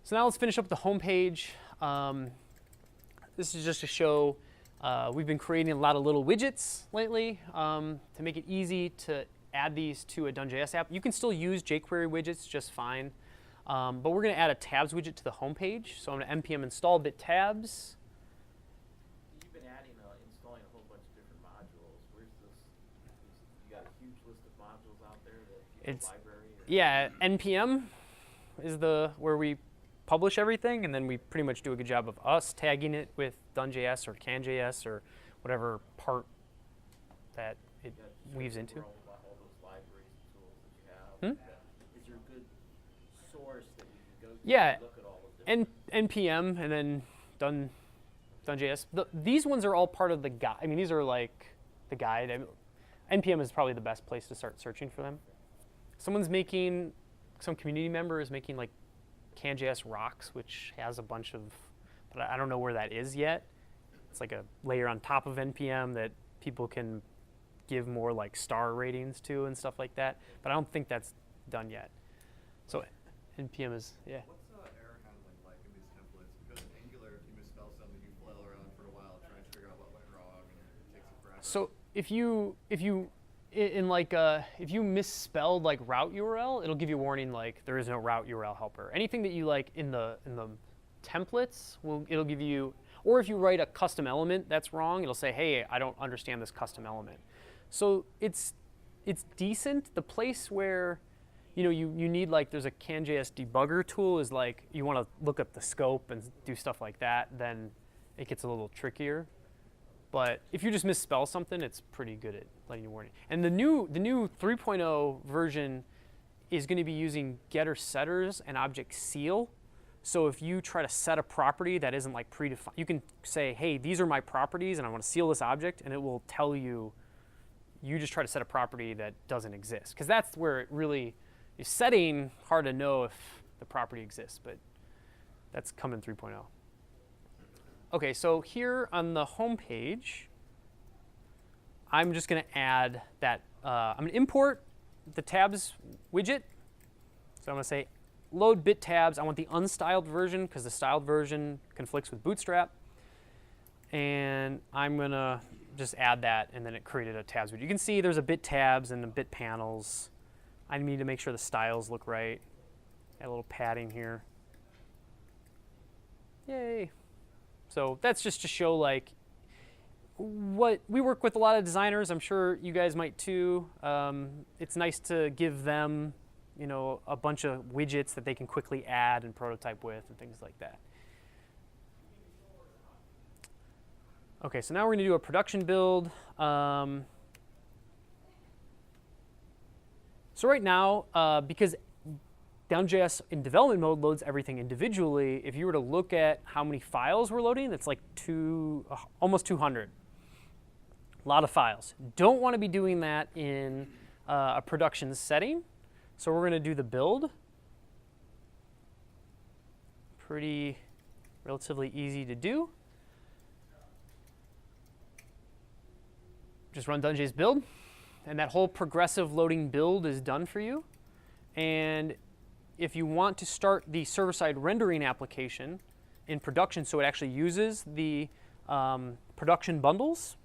So now let's finish up the home page. This is just to show we've been creating a lot of little widgets lately to make it easy to add these to a Done.js app. You can still use jQuery widgets just fine, but we're going to add a tabs widget to the home page. So I'm going to npm install bit tabs. You've been installing a whole bunch of different modules. Where's this? You got a huge list of modules It's library? Or? yeah, NPM is where we publish everything, and then we pretty much do a good job of us tagging it with Done.js or CanJS or whatever part that it weaves into. All those libraries and tools that you have. Is there a good source that you can go to Yeah, and look at all of them? NPM and then Done.js. These ones are all part of the guide. I mean, these are like the guide. NPM is probably the best place to start searching for them. Some community member is making like CanJS Rocks, which has a bunch of, but I don't know where that is yet. It's like a layer on top of NPM that people can give more like star ratings to and stuff like that. But I don't think that's done yet. So NPM is, yeah. What's error handling like in these templates? Because in Angular, if you misspell something, you flail around for a while trying to figure out what went wrong, and it takes you forever. So if you misspelled like route URL, it'll give you a warning like there is no route URL helper. Anything that you like in the templates, it'll give you, or if you write a custom element that's wrong, it'll say, hey, I don't understand this custom element. So it's decent. The place where you need like there's a CanJS debugger tool is like you want to look up the scope and do stuff like that, then it gets a little trickier. But if you just misspell something, it's pretty good at letting you warn it. And the new 3.0 version is going to be using getter setters and object seal. So if you try to set a property that isn't like predefined, you can say, hey, these are my properties and I want to seal this object, and it will tell you, you just try to set a property that doesn't exist. Because that's where it really is setting hard to know if the property exists, but that's coming 3.0. Okay, so here on the home page, I'm just going to add that, I'm going to import the tabs widget. So I'm going to say load bit tabs. I want the unstyled version because the styled version conflicts with Bootstrap. And I'm going to just add that, and then it created a tabs widget. You can see there's a bit tabs and the bit panels. I need to make sure the styles look right. Add a little padding here. Yay. So that's just to show like what we work with a lot of designers. I'm sure you guys might too. It's nice to give them, a bunch of widgets that they can quickly add and prototype with and things like that. Okay, so now we're going to do a production build. So right now, because Done.js in development mode loads everything individually, if you were to look at how many files we're loading, that's like almost 200. A lot of files. Don't want to be doing that in a production setting. So we're going to do the build. Relatively easy to do. Just run Done.js build, and that whole progressive loading build is done for you. And if you want to start the server-side rendering application in production so it actually uses the production bundles,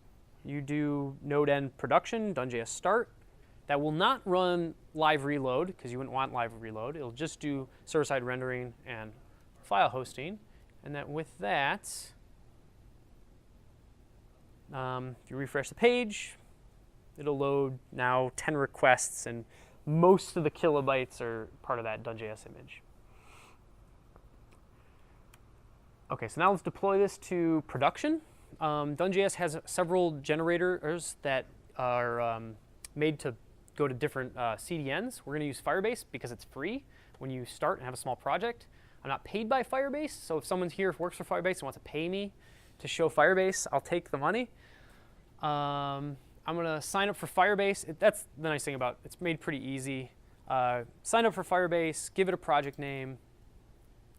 you do node-end production, Done.js start. That will not run live reload because you wouldn't want live reload. It'll just do server-side rendering and file hosting. And that with that, if you refresh the page, it'll load now 10 requests, and most of the kilobytes are part of that Done.js image. Okay, so now let's deploy this to production. Done.js has several generators that are made to go to different CDNs. We're going to use Firebase because it's free when you start and have a small project. I'm not paid by Firebase, so if someone's here works for Firebase and wants to pay me to show Firebase, I'll take the money. I'm going to sign up for Firebase. That's the nice thing about it. It's made pretty easy. Sign up for Firebase, give it a project name,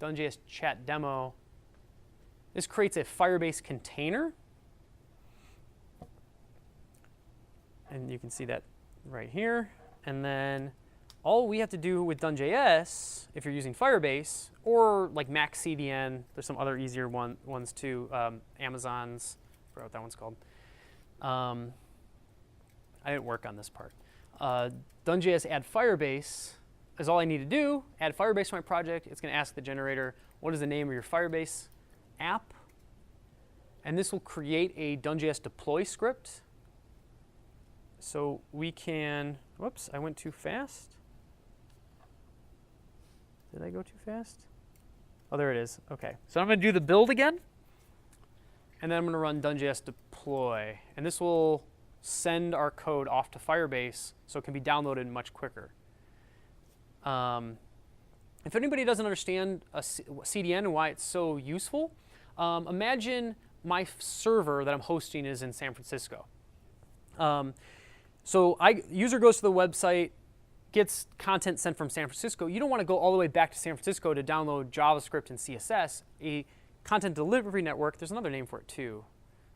Done.js chat demo. This creates a Firebase container. And you can see that right here. And then all we have to do with Done.js, if you're using Firebase, or like Mac CDN, there's some other easier ones too, Amazon's, I forgot what that one's called. I didn't work on this part. Done.js add Firebase is all I need to do. Add Firebase to my project. It's going to ask the generator, what is the name of your Firebase app? And this will create a Done.js deploy script. So we can, whoops, I went too fast. Did I go too fast? Oh, there it is. Okay. So I'm going to do the build again. And then I'm going to run Done.js deploy. And this will send our code off to Firebase so it can be downloaded much quicker. If anybody doesn't understand a CDN and why it's so useful, imagine my server that I'm hosting is in San Francisco. So user goes to the website, gets content sent from San Francisco. You don't want to go all the way back to San Francisco to download JavaScript and CSS. A content delivery network, there's another name for it too.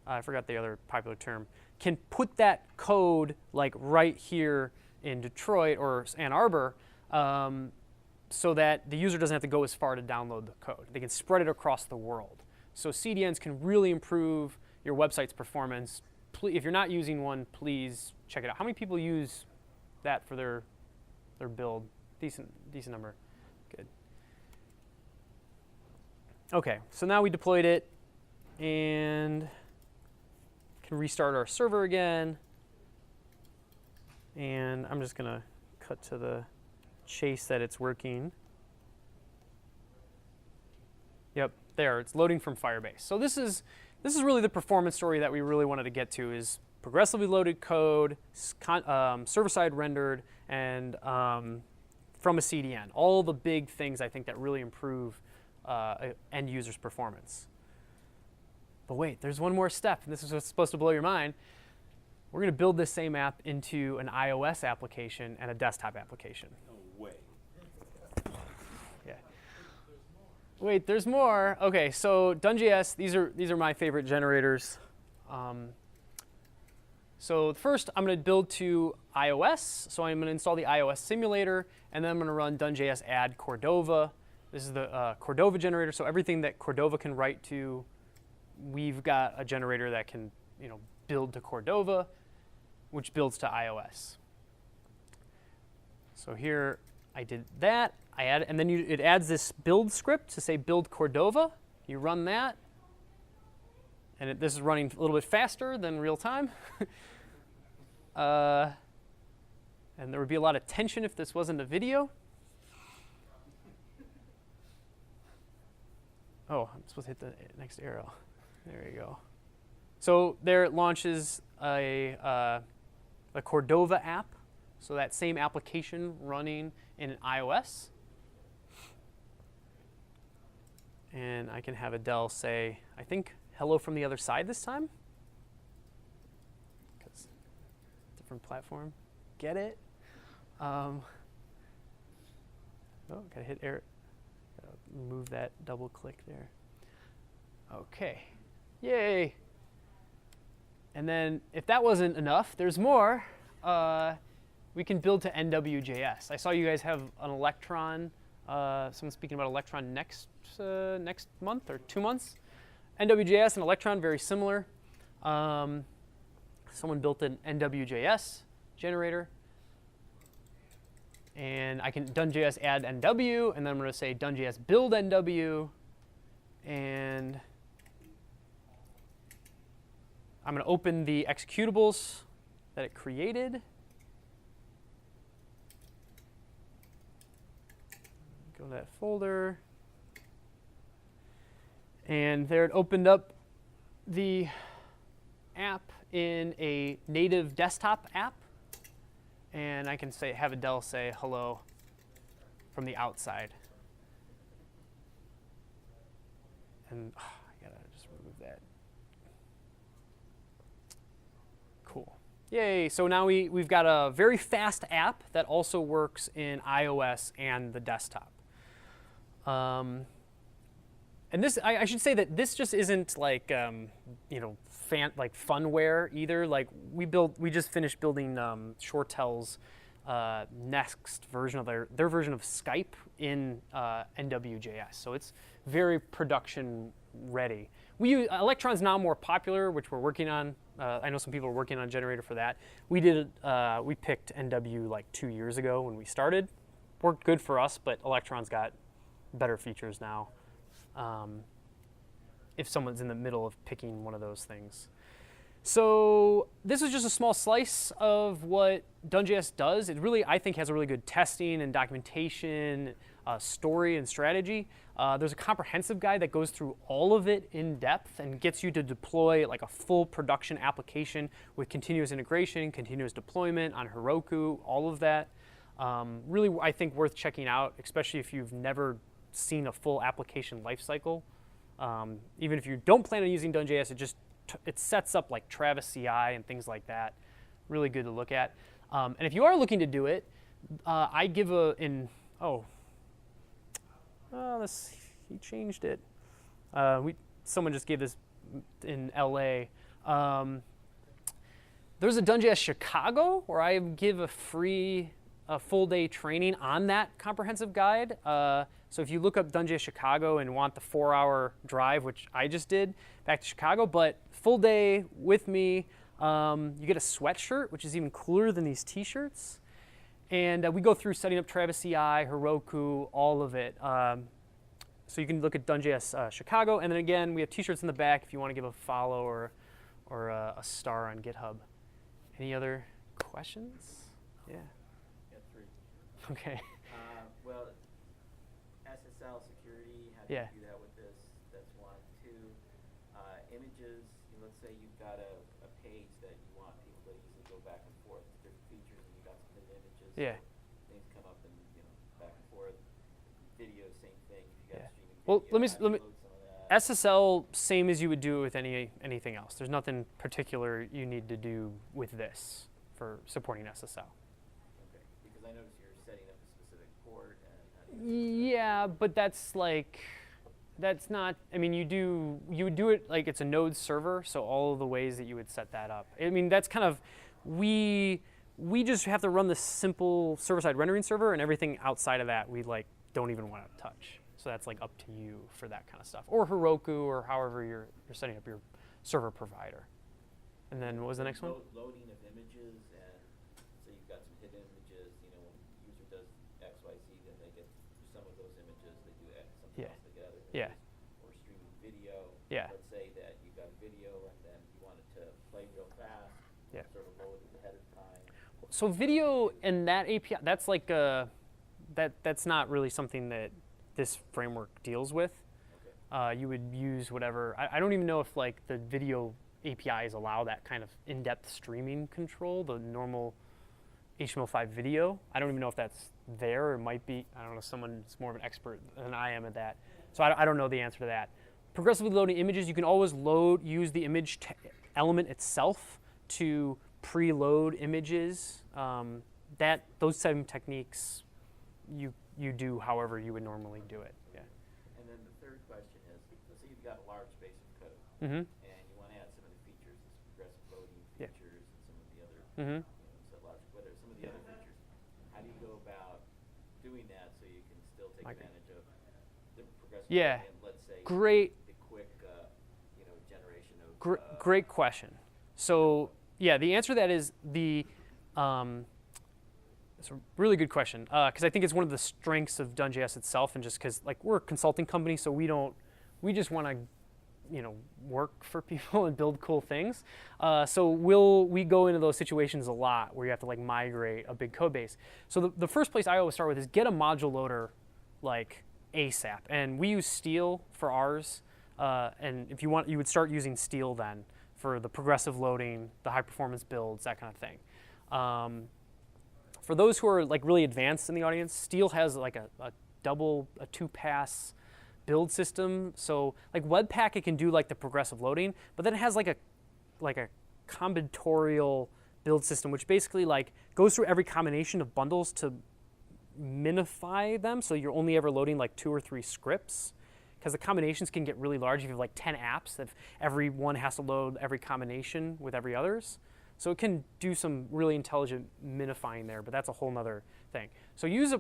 I forgot the other popular term, can put that code like right here in Detroit or Ann Arbor so that the user doesn't have to go as far to download the code. They can spread it across the world. So CDNs can really improve your website's performance. If you're not using one, please check it out. How many people use that for their build? Decent number. Good. Okay, so now we deployed it and can restart our server again. And I'm just going to cut to the chase that it's working. Yep, there, it's loading from Firebase. So this is really the performance story that we really wanted to get to, is progressively loaded code, server-side rendered, and from a CDN. All the big things I think that really improve end users' performance. But wait, there's one more step, and this is what's supposed to blow your mind. We're going to build this same app into an iOS application and a desktop application. No way. Yeah. Wait, there's more. Okay, so Done.js, these are my favorite generators. So first, I'm going to build to iOS. So I'm going to install the iOS simulator, and then I'm going to run Done.js add Cordova. This is the Cordova generator. So everything that Cordova can write to, we've got a generator that can, build to Cordova, which builds to iOS. So here I did that. And then it adds this build script to say build Cordova. You run that. And this is running a little bit faster than real time. And there would be a lot of tension if this wasn't a video. Oh, I'm supposed to hit the next arrow. There you go. So there it launches a Cordova app. So that same application running in iOS. And I can have Adele say, I think, hello from the other side this time. Because different platform. Get it? Oh, gotta hit air. Gotta move that double click there. Okay. Yay. And then if that wasn't enough, there's more. We can build to NW.js. I saw you guys have an Electron. Someone's speaking about Electron next month or 2 months. NW.js and Electron, very similar. Someone built an NW.js generator. And I can Done.js add NW, and then I'm going to say Done.js build NW. And I'm going to open the executables that it created. Go to that folder. And there it opened up the app in a native desktop app. And I can say, have Adele say hello from the outside. And I gotta just remove that. Cool. Yay, so now we've got a very fast app that also works in iOS and the desktop. And this, I should say that this just isn't like, like funware either. Like we just finished building ShoreTel's next version of their version of Skype in NW.js. So it's very production ready. Electron's now more popular, which we're working on. I know some people are working on a generator for that. We picked NW like 2 years ago when we started. Worked good for us, but Electron's got better features now. If someone's in the middle of picking one of those things. So this is just a small slice of what Done.js does. It really, I think, has a really good testing and documentation, story and strategy. There's a comprehensive guide that goes through all of it in depth and gets you to deploy like a full production application with continuous integration, continuous deployment on Heroku, all of that. Really, I think worth checking out, especially if you've never seen a full application lifecycle. Even if you don't plan on using Done.js, it sets up like Travis CI and things like that. Really good to look at. And if you are looking to do it, I give he changed it. Someone just gave this in LA. There's a Done.js Chicago where I give a free full day training on that comprehensive guide. So if you look up Done.js Chicago and want the 4-hour drive, which I just did, back to Chicago, but full day with me, you get a sweatshirt, which is even cooler than these t-shirts. And we go through setting up Travis CI, Heroku, all of it. So you can look at Done.js Chicago. And then again, we have t-shirts in the back if you want to give a follow or a star on GitHub. Any other questions? Yeah. Got 3. Okay. Well, SSL security, how do Yeah. you do that with this? That's 1. 2, images. Let's say you've got a page that you want people to easily go back and forth to different features, and you got some hidden images. Yeah. So things come up and back and forth. Video, same thing. If you got Yeah. streaming Well, video, let me upload some of that. SSL, same as you would do with anything else. There's nothing particular you need to do with this for supporting SSL. Okay. Because I noticed you're setting up a specific port and how do you Yeah, but that's not, I mean, you would do it like it's a node server, so all of the ways that you would set that up. I mean, that's kind of, we just have to run the simple server-side rendering server, and everything outside of that we don't even want to touch. So that's up to you for that kind of stuff. Or Heroku, or however you're setting up your server provider. And then what was the next one? Loading of images, and so you've got some hidden images. When the user does X, Y, Z, then they get some of those images. They do something Yeah. else, they get other Yeah. images. Or streaming video. Yeah. Let's say that you got video and then you want it to play real fast. Yeah. Sort of load it ahead of time. So video and that API, that's that's not really something that this framework deals with. Okay. You would use whatever. I don't even know if the video APIs allow that kind of in-depth streaming control, the normal HTML5 video. I don't even know if that's there. It might be. I don't know. Someone's more of an expert than I am at that. So I don't know the answer to that. Progressively loading images, you can always use the image element itself to preload images. Those same techniques you do however you would normally do it. Yeah. And then the third question is, let's say you've got a large base of code, Mm-hmm. and you want to add some of the features, this progressive loading Yeah. features, and some of the other, Mm-hmm. whether some of the other features. How do you go about doing that so you can still take advantage of the progressive Yeah. loading and let's say Great. the quick, generation of Great question. So yeah, the answer to that is it's a really good question because I think it's one of the strengths of Done.js itself, and just because we're a consulting company, so we just want to work for people and build cool things. So we go into those situations a lot where you have to migrate a big code base. So the first place I always start with is get a module loader ASAP, and we use Steel for ours. And if you want, you would start using Steel then for the progressive loading, the high performance builds, that kind of thing. For those who are really advanced in the audience, Steel has a 2-pass build system. So Webpack, it can do the progressive loading, but then it has a combinatorial build system, which basically goes through every combination of bundles to minify them, so you're only ever loading 2 or 3 scripts, because the combinations can get really large if you have 10 apps, if every one has to load every combination with every others. So it can do some really intelligent minifying there, but that's a whole nother thing. So use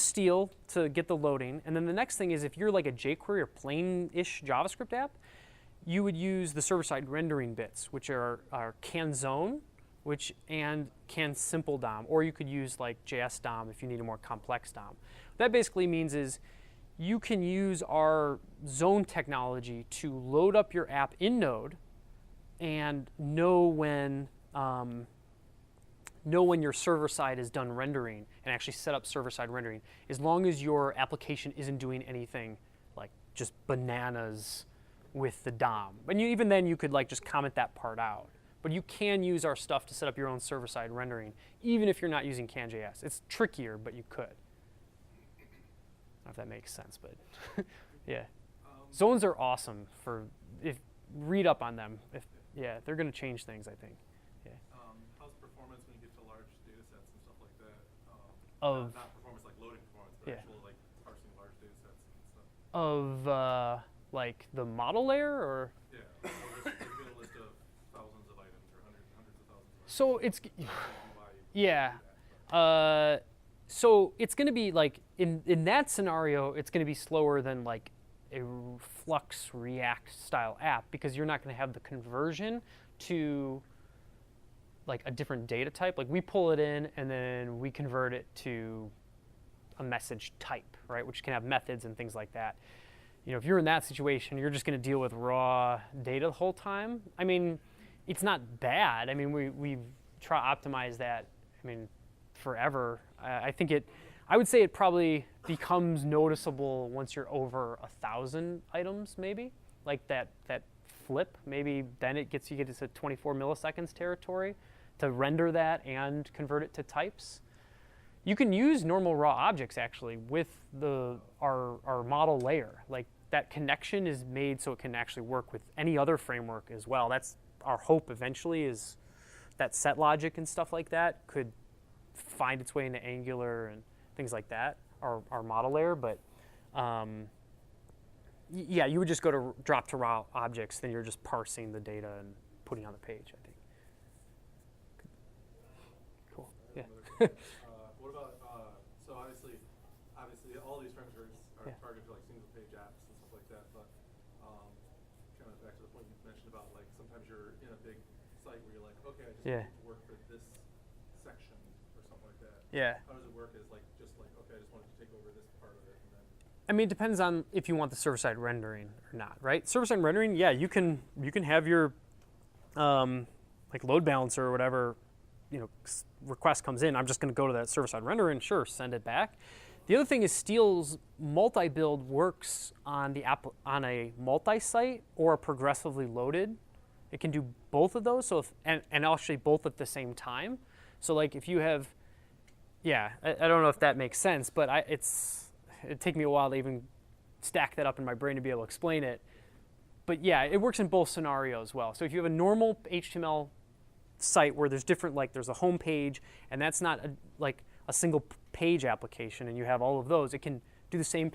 Steel to get the loading, and then the next thing is if you're a jQuery or plain-ish JavaScript app, you would use the server-side rendering bits, which are CanZone, and CanSimple DOM, or you could use JS DOM if you need a more complex DOM. What that basically means is you can use our zone technology to load up your app in Node and know when your server side is done rendering and actually set up server side rendering, as long as your application isn't doing anything like just bananas with the DOM. And even then you could like just comment that part out. But you can use our stuff to set up your own server side rendering, even if you're not using CanJS. It's trickier, but you could. I don't know if that makes sense, but yeah. Zones are awesome read up on them. They're going to change things, I think. Yeah. How's performance when you get to large data sets and stuff like that? Not performance like loading performance, but actual like parsing large data sets and stuff. Of like the model layer, or? Yeah. Or just give a list of thousands of items or hundreds of thousands of items. So it's so it's going to be like in that scenario, it's going to be slower than like a Flux React style app, because you're not going to have the conversion to like a different data type. Like we pull it in and then we convert it to a message type, right? Which can have methods and things like that. You know, if you're in that situation, you're just going to deal with raw data the whole time. I mean, it's not bad. I mean, we've tried to optimize that, I mean, forever. I would say it probably becomes noticeable once you're over 1,000 items, maybe. Like that flip, maybe then you get to 24 milliseconds territory to render that and convert it to types. You can use normal raw objects actually with our model layer. Like that connection is made so it can actually work with any other framework as well. That's our hope eventually, is that set logic and stuff like that could find its way into Angular and things like that, our model layer. But yeah, you would just go to drop to raw objects, then you're just parsing the data and putting it on the page, I think. Cool. Yeah. What about so obviously all these frameworks are targeted for like single page apps and stuff like that, but kind of back to the point you mentioned about like sometimes you're in a big site where you're like, okay, I just need to work for this section or something like that. Yeah. How does it work as like just like, okay, I just wanted to take over this part of it and then I mean, it depends on if you want the server-side rendering or not, right? Server-side rendering, yeah, you can have your like load balancer or whatever, request comes in. I'm just going to go to that server-side render and sure, send it back. The other thing is Steal's multi-build works on on a multi-site or a progressively loaded. It can do both of those, so and actually both at the same time. So like if you have, I don't know if that makes sense, but it'd take me a while to even stack that up in my brain to be able to explain it. But yeah, it works in both scenarios well. So if you have a normal HTML site where there's different, like there's a home page, and that's not like a single page application, and you have all of those, it can do the same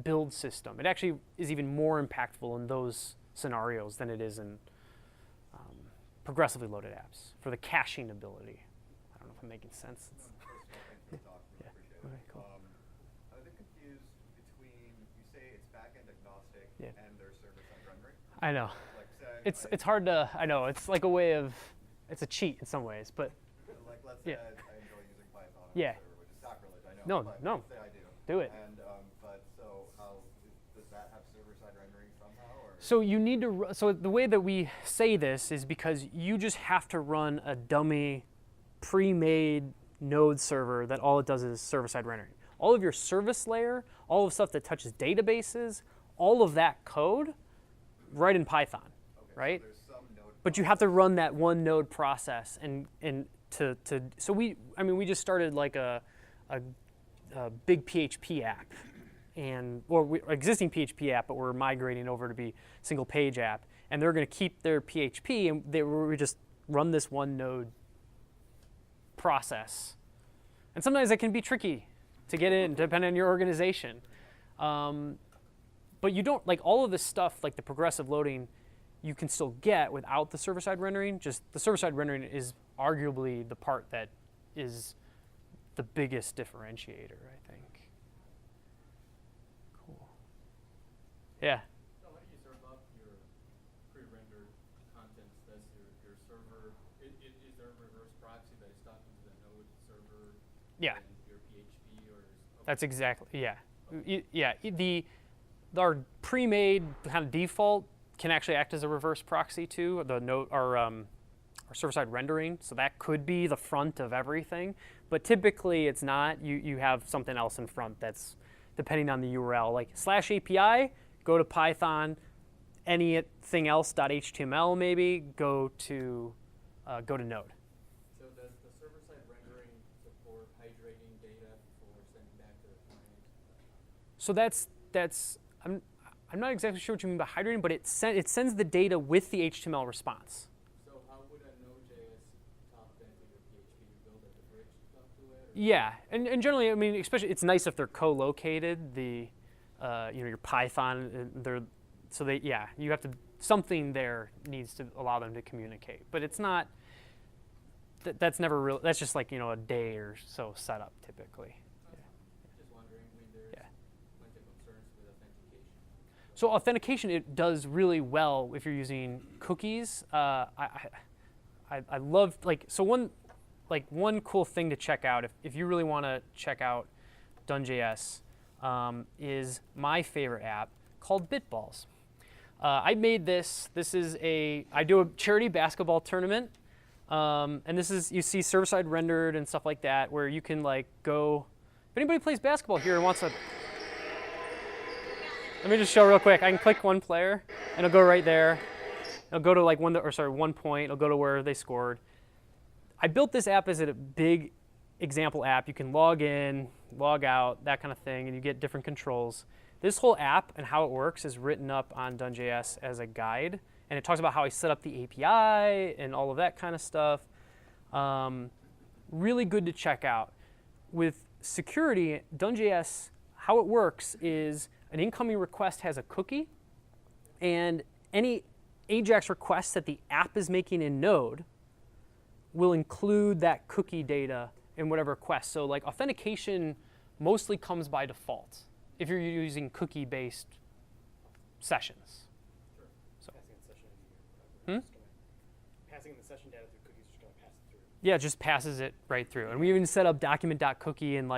build system. It actually is even more impactful in those scenarios than it is in progressively loaded apps for the caching ability. I don't know if I'm making sense. Thanks for the talk. Really appreciate it. Okay, cool. I'm a bit confused between, you say it's backend agnostic and their server-side rendering. I know. Like saying, It's hard to, I know, it's like a way of, it's a cheat in some ways, but like let's say I enjoy using Python on Yeah. the server, which is sacrilege, I know. But No. let's say I do. Do it. And but so does that have server-side rendering somehow? Or? So you need to, so the way that we say this is because you just have to run a dummy pre-made node server that all it does is server-side rendering. All of your service layer, all of the stuff that touches databases, all of that code, write in Python, right? So there's some node But you have to run that one node process so we just started like a big PHP app, existing PHP app, but we're migrating over to be single page app, and they're going to keep their PHP, and we just run this one node process. And sometimes it can be tricky to get in, depending on your organization. But you don't, like all of this stuff, like the progressive loading, you can still get without the server-side rendering. Just the server-side rendering is arguably the part that is the biggest differentiator, I think. Cool. Yeah. So how do you serve up your pre-rendered content? That's your server. Is there a reverse proxy that is talking to the node server? Yeah. And your PHP or? That's exactly, yeah. Our pre-made kind of default can actually act as a reverse proxy too. The node, our server-side rendering, so that could be the front of everything. But typically, it's not. You have something else in front that's depending on the URL, like /API. Go to Python. Anything else .html maybe go to Node. So does the server-side rendering support hydrating data before sending back to the client? So that's I'm not exactly sure what you mean by hydrating, but it sends the data with the HTML response. So how would a Node.js talk then to your PHP? You build like a bridge to talk to it? Or? Yeah, and generally, I mean, especially it's nice if they're co-located. Your Python, you have to something there needs to allow them to communicate, but it's not. That's never real. That's just like a day or so setup typically. Just wondering. I mean, there's plenty of concerns with authentication. So authentication, it does really well if you're using cookies. I love one cool thing to check out if you really want to check out Done.js is my favorite app called Bitballs. I made this. I do a charity basketball tournament, and you see server-side rendered and stuff like that, where you can go. If anybody plays basketball here and wants to, let me just show real quick. I can click one player, and it'll go right there. It'll go to 1 point. It'll go to where they scored. I built this app as a big example app. You can log in, log out, that kind of thing, and you get different controls. This whole app and how it works is written up on Done.js as a guide, and it talks about how I set up the API and all of that kind of stuff. Really good to check out. With security, Done.js, how it works is an incoming request has a cookie, and any AJAX requests that the app is making in Node will include that cookie data in whatever request. So authentication mostly comes by default if you're using cookie-based sessions. Sure. So. Passing in session passing in the session data through cookies is just going to pass it through. Yeah, it just passes it right through. And we even set up document.cookie and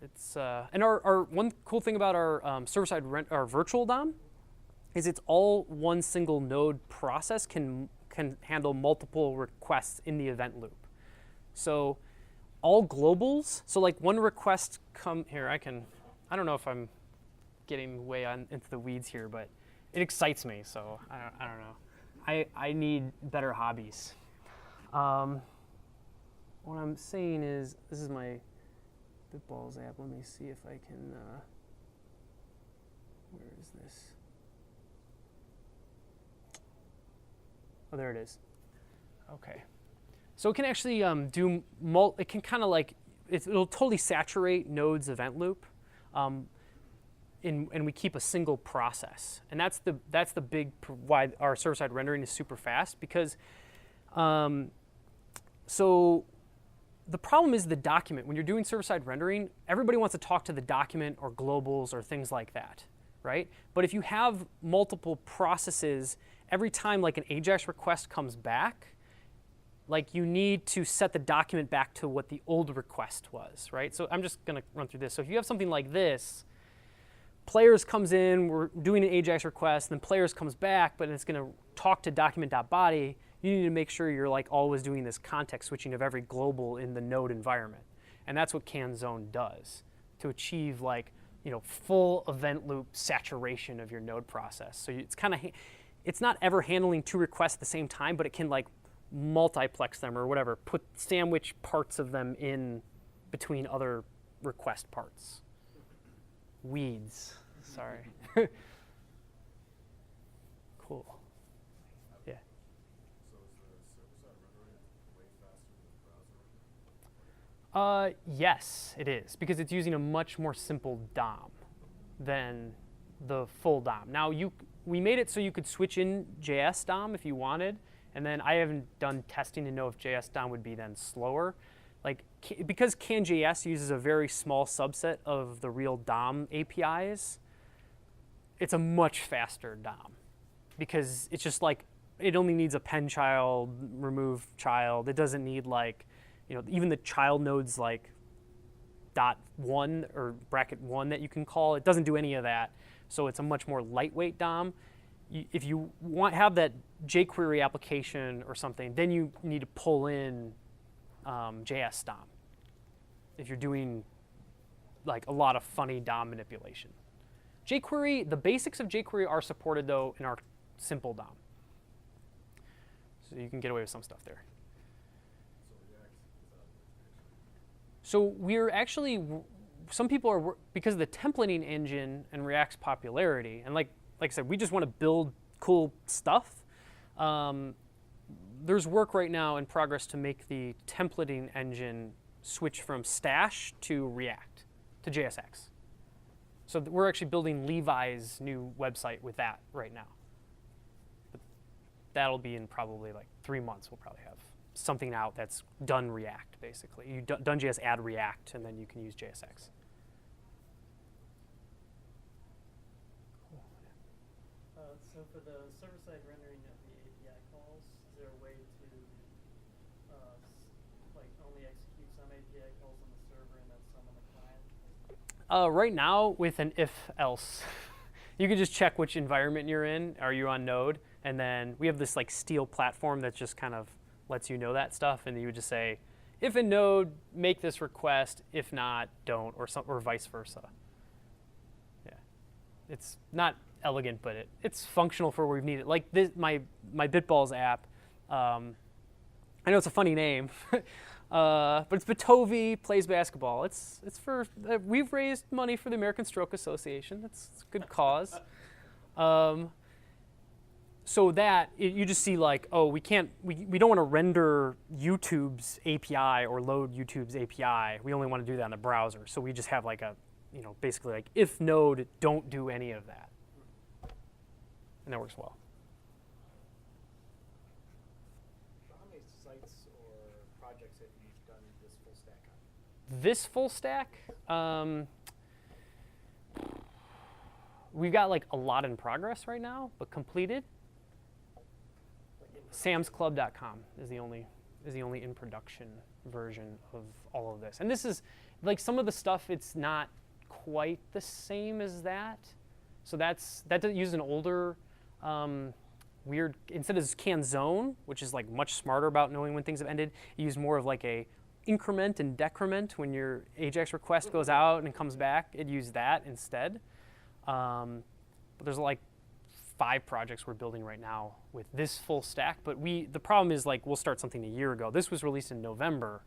it's and our one cool thing about our server-side our virtual DOM is it's all one single node process can handle multiple requests in the event loop. So all globals, so one request here, I don't know if I'm getting way into the weeds here, but it excites me, so I don't know. I need better hobbies. What I'm saying is, this is my Bitballs app. Let me see if I can, where is this? Oh, there it is. Okay. So it can actually it can kind of it'll totally saturate Node's event loop, and we keep a single process. And that's the big why our server-side rendering is super fast, because so the problem is the document. When you're doing server-side rendering, everybody wants to talk to the document or globals or things like that, right? But if you have multiple processes, every time an AJAX request comes back, you need to set the document back to what the old request was, right? So I'm just going to run through this. So if you have something like this, players comes in, we're doing an AJAX request, then players comes back, but it's going to talk to document.body. You need to make sure you're always doing this context switching of every global in the Node environment. And that's what CanZone does to achieve full event loop saturation of your Node process. So it's not ever handling two requests at the same time, but it can multiplex them or whatever, put sandwich parts of them in between other request parts. Weeds, sorry. Cool. Yeah. So is the server-side rendering way faster than browser? Yes, it is, because it's using a much more simple DOM than the full DOM. Now, we made it so you could switch in JS DOM if you wanted, and then I haven't done testing to know if JS DOM would be then slower. Because CanJS uses a very small subset of the real DOM APIs, it's a much faster DOM, because it's just it only needs append child, remove child. It doesn't need even the child nodes .1 or bracket 1 that you can call. It doesn't do any of that. So it's a much more lightweight DOM. if you have that jQuery application or something, then you need to pull in JS DOM. If you're doing like a lot of funny DOM manipulation. jQuery, the basics of jQuery are supported though in our simple DOM. So you can get away with some stuff there. So we're actually, some people are, because of the templating engine and React's popularity, and like I said, we just want to build cool stuff. There's work right now in progress to make the templating engine switch from Stash to React, to JSX. So we're actually building Levi's new website with that right now. But that'll be in probably like 3 months. We'll probably have something out that's done React, basically. You Done.js add React, and then you can use JSX. So for the server-side rendering of the API calls, is there a way to like only execute some API calls on the server and then some on the client? Right now, with an if-else, you can just check which environment you're in. Are you on Node? And then we have this like Steel platform that just kind of lets you know that stuff, and you would just say, if in Node, make this request. If not, don't, or vice versa. Yeah, it's not elegant, but it's functional for where we've needed. Like this, my Bitballs app. I know it's a funny name, but it's Bitovi plays basketball. It's for we've raised money for the American Stroke Association. It's a good cause. So that you just see like, oh, we don't want to render YouTube's API or load YouTube's API. We only want to do that in the browser. So we just have like a, basically like if Node, don't do any of that. And that works well. How many sites or projects have you done this full stack on? This full stack, we've got like a lot in progress right now, but completed. samsclub.com is the only in production version of all of this. And this is like some of the stuff, it's not quite the same as that. So that doesn't use an older weird, instead of CanZone, which is like much smarter about knowing when things have ended, you use more of like a increment and decrement when your AJAX request goes out and comes back. It used that instead. But there's like 5 projects we're building right now with this full stack. But the problem is like we'll start something a year ago. This was released in November,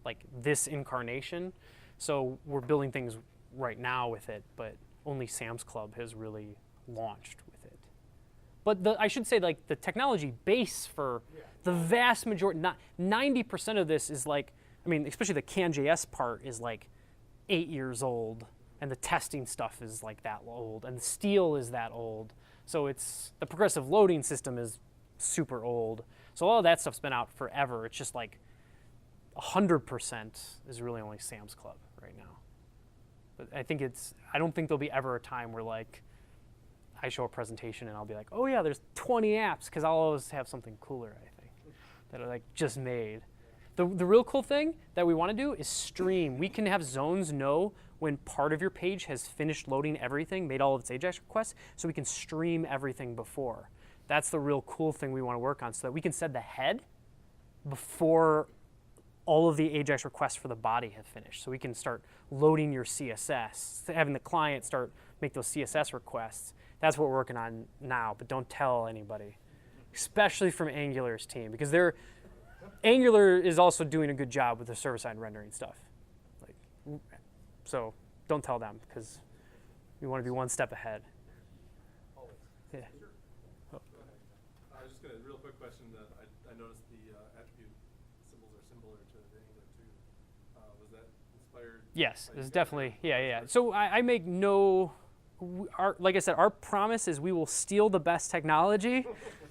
like this incarnation. So we're building things right now with it, but only Sam's Club has really launched with it. But I should say like the technology base for the vast majority, 90% of this is like, I mean, especially the CanJS part is like 8 years old, and the testing stuff is like that old, and the Steel is that old. So the progressive loading system is super old. So all of that stuff's been out forever. It's just like 100% is really only Sam's Club right now. But I don't think there'll be ever a time where like I show a presentation and I'll be like, oh yeah, there's 20 apps, because I'll always have something cooler, I think, that are like just made. The real cool thing that we want to do is stream. We can have zones know when part of your page has finished loading everything, made all of its AJAX requests, so we can stream everything before. That's the real cool thing we want to work on, so that we can set the head before all of the AJAX requests for the body have finished. So we can start loading your CSS, having the client make those CSS requests. That's what we're working on now, but don't tell anybody, especially from Angular's team, because Angular is also doing a good job with the server-side rendering stuff. So don't tell them, because we want to be one step ahead. Always. Yeah. Sure. Oh. I was just going to, real quick question. I noticed the attribute symbols are similar to the Angular 2. Was that inspired? Yes, it's definitely, yeah. So I make like I said, our promise is we will steal the best technology.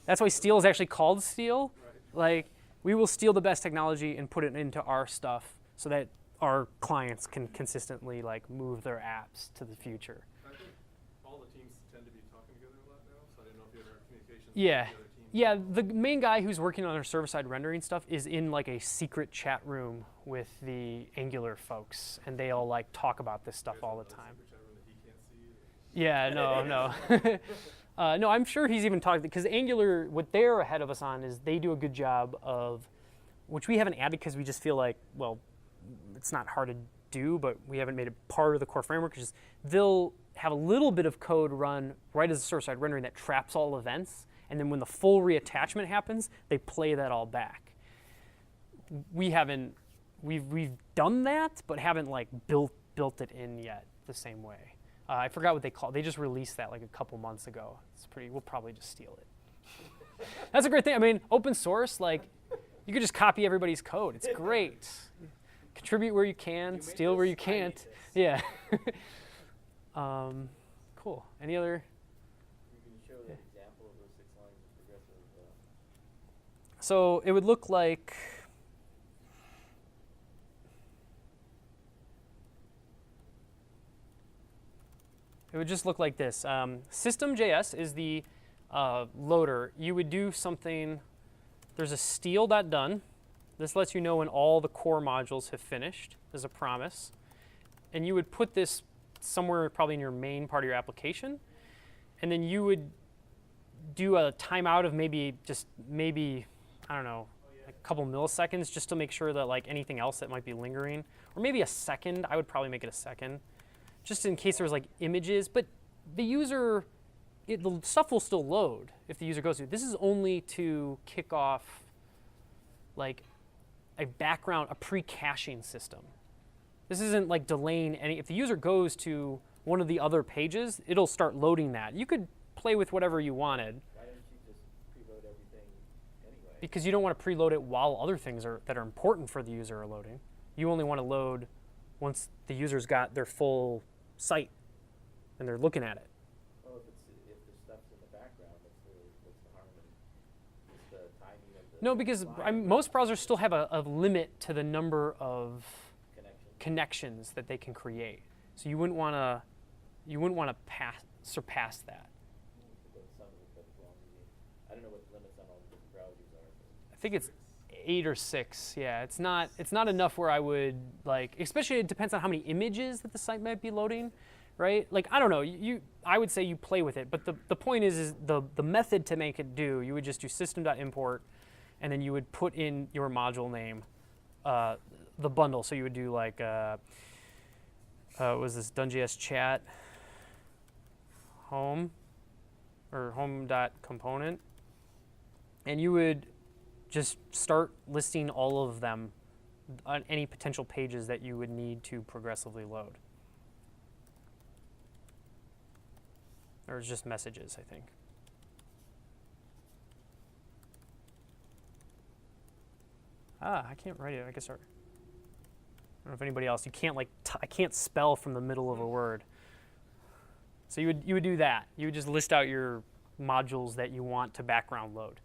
That's why Steel is actually called Steel. Right. Like, we will steal the best technology and put it into our stuff so that our clients can consistently like move their apps to the future. I think all the teams tend to be talking together a lot now, so I didn't know if you ever have communications Yeah. with the other teams. Yeah, the main guy who's working on our server-side rendering stuff is in like a secret chat room with the Angular folks, and they all like talk about this stuff all the time. Secret chat room that he can't see. Yeah, no. No, I'm sure he's even talked, because Angular, what they're ahead of us on is they do a good job of, which we haven't added because we just feel like, well, it's not hard to do, but we haven't made it part of the core framework, is they'll have a little bit of code run right as a server-side rendering that traps all events, and then when the full reattachment happens, they play that all back. We haven't, we've done that, but haven't like built it in yet the same way. I forgot what they call it. They just released that like a couple months ago. It's pretty, we'll probably just steal it. That's a great thing. I mean, open source, like, you could just copy everybody's code. It's great. Contribute where you can, steal where you can't. Yeah. Cool. Any other? You can show an example of those 6 lines of progressive. So it would look like, it would just look like this. System.js is the loader. You would do something, there's a steal.done. This lets you know when all the core modules have finished as a promise. And you would put this somewhere probably in your main part of your application. And then you would do a timeout of maybe, I don't know, a couple milliseconds just to make sure that like anything else that might be lingering, or maybe a second. I would probably make it a second, just in case there was like images. But the user, the stuff will still load if the user goes through. This is only to kick off like a background, a pre-caching system. This isn't like delaying any. If the user goes to one of the other pages, it'll start loading that. You could play with whatever you wanted. Why don't you just preload everything anyway? Because you don't want to preload it while other things that are important for the user are loading. You only want to load once the user's got their full site and they're looking at it. Well, if the stuff's in the background, what's the harm in just the timing of the No, because most browsers still have a limit to the number of connections that they can create. So you wouldn't want to surpass that. I don't know what the limits on all the different browsers are. I think it's 8 or 6. Yeah, it's not enough where I would like, especially it depends on how many images that the site might be loading, right? Like, I don't know, I would say you play with it, but the point is the method to make it do, you would just do system.import, and then you would put in your module name, the bundle. So you would do like, was this Done.js chat home, or home.component, and you would just start listing all of them on any potential pages that you would need to progressively load. Or it's just messages, I think. I can't write it. I guess I don't know if anybody else. You can't like I can't spell from the middle of a word. So you would do that. You would just list out your modules that you want to background load.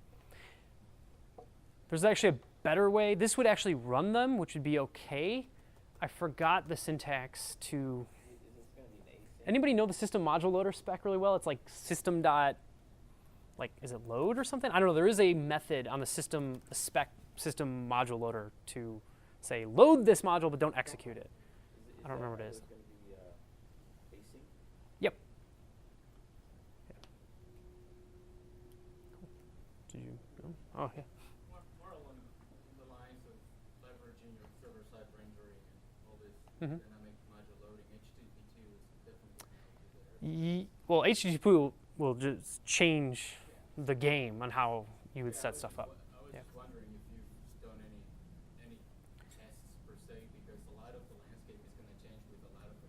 There's actually a better way. This would actually run them, which would be okay. I forgot the syntax to. Anybody know the system module loader spec really well? It's like system dot, like, is it load or something? I don't know. There is a method on the system spec system module loader to say load this module but don't execute it. I don't remember what it is. Yep. Yeah. Cool. Did you know? Oh yeah. More along the lines of leveraging your server-side rendering and all this dynamic module loading. HTTP2 is definitely Well, HTTP will just change the game on how you would set stuff up. I was just wondering if you've done any tests per se, because a lot of the landscape is going to change with a lot of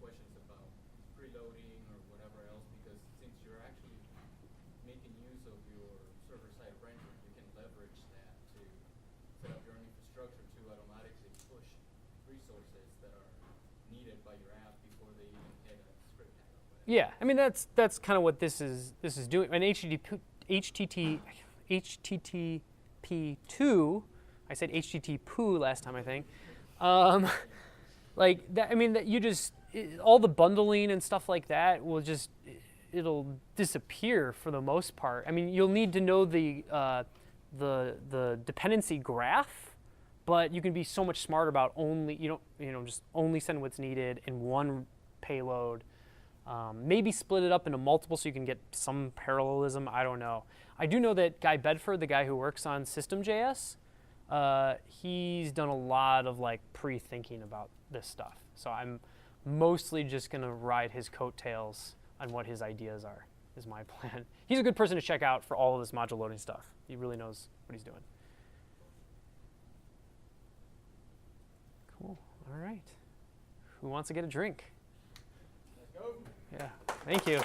questions about preloading or whatever else, because since you're actually making use of your server-side rendering, you can leverage that to set up your own infrastructure to automatically push resources that are needed by your app before they even hit a script tag or whatever. Yeah, I mean that's kind of what this is doing. And HTTP2, I said HTTP last time I think. Like that, I mean that you just all the bundling and stuff like that will just it'll disappear for the most part. I mean you'll need to know the dependency graph, but you can be so much smarter about only just only send what's needed in one payload. Maybe split it up into multiple so you can get some parallelism. I don't know. I do know that Guy Bedford, the guy who works on StealJS, he's done a lot of like pre-thinking about this stuff. So I'm mostly just going to ride his coattails on what his ideas are, is my plan. He's a good person to check out for all of this module loading stuff. He really knows what he's doing. Cool. All right. Who wants to get a drink? Let's go. Yeah. Thank you.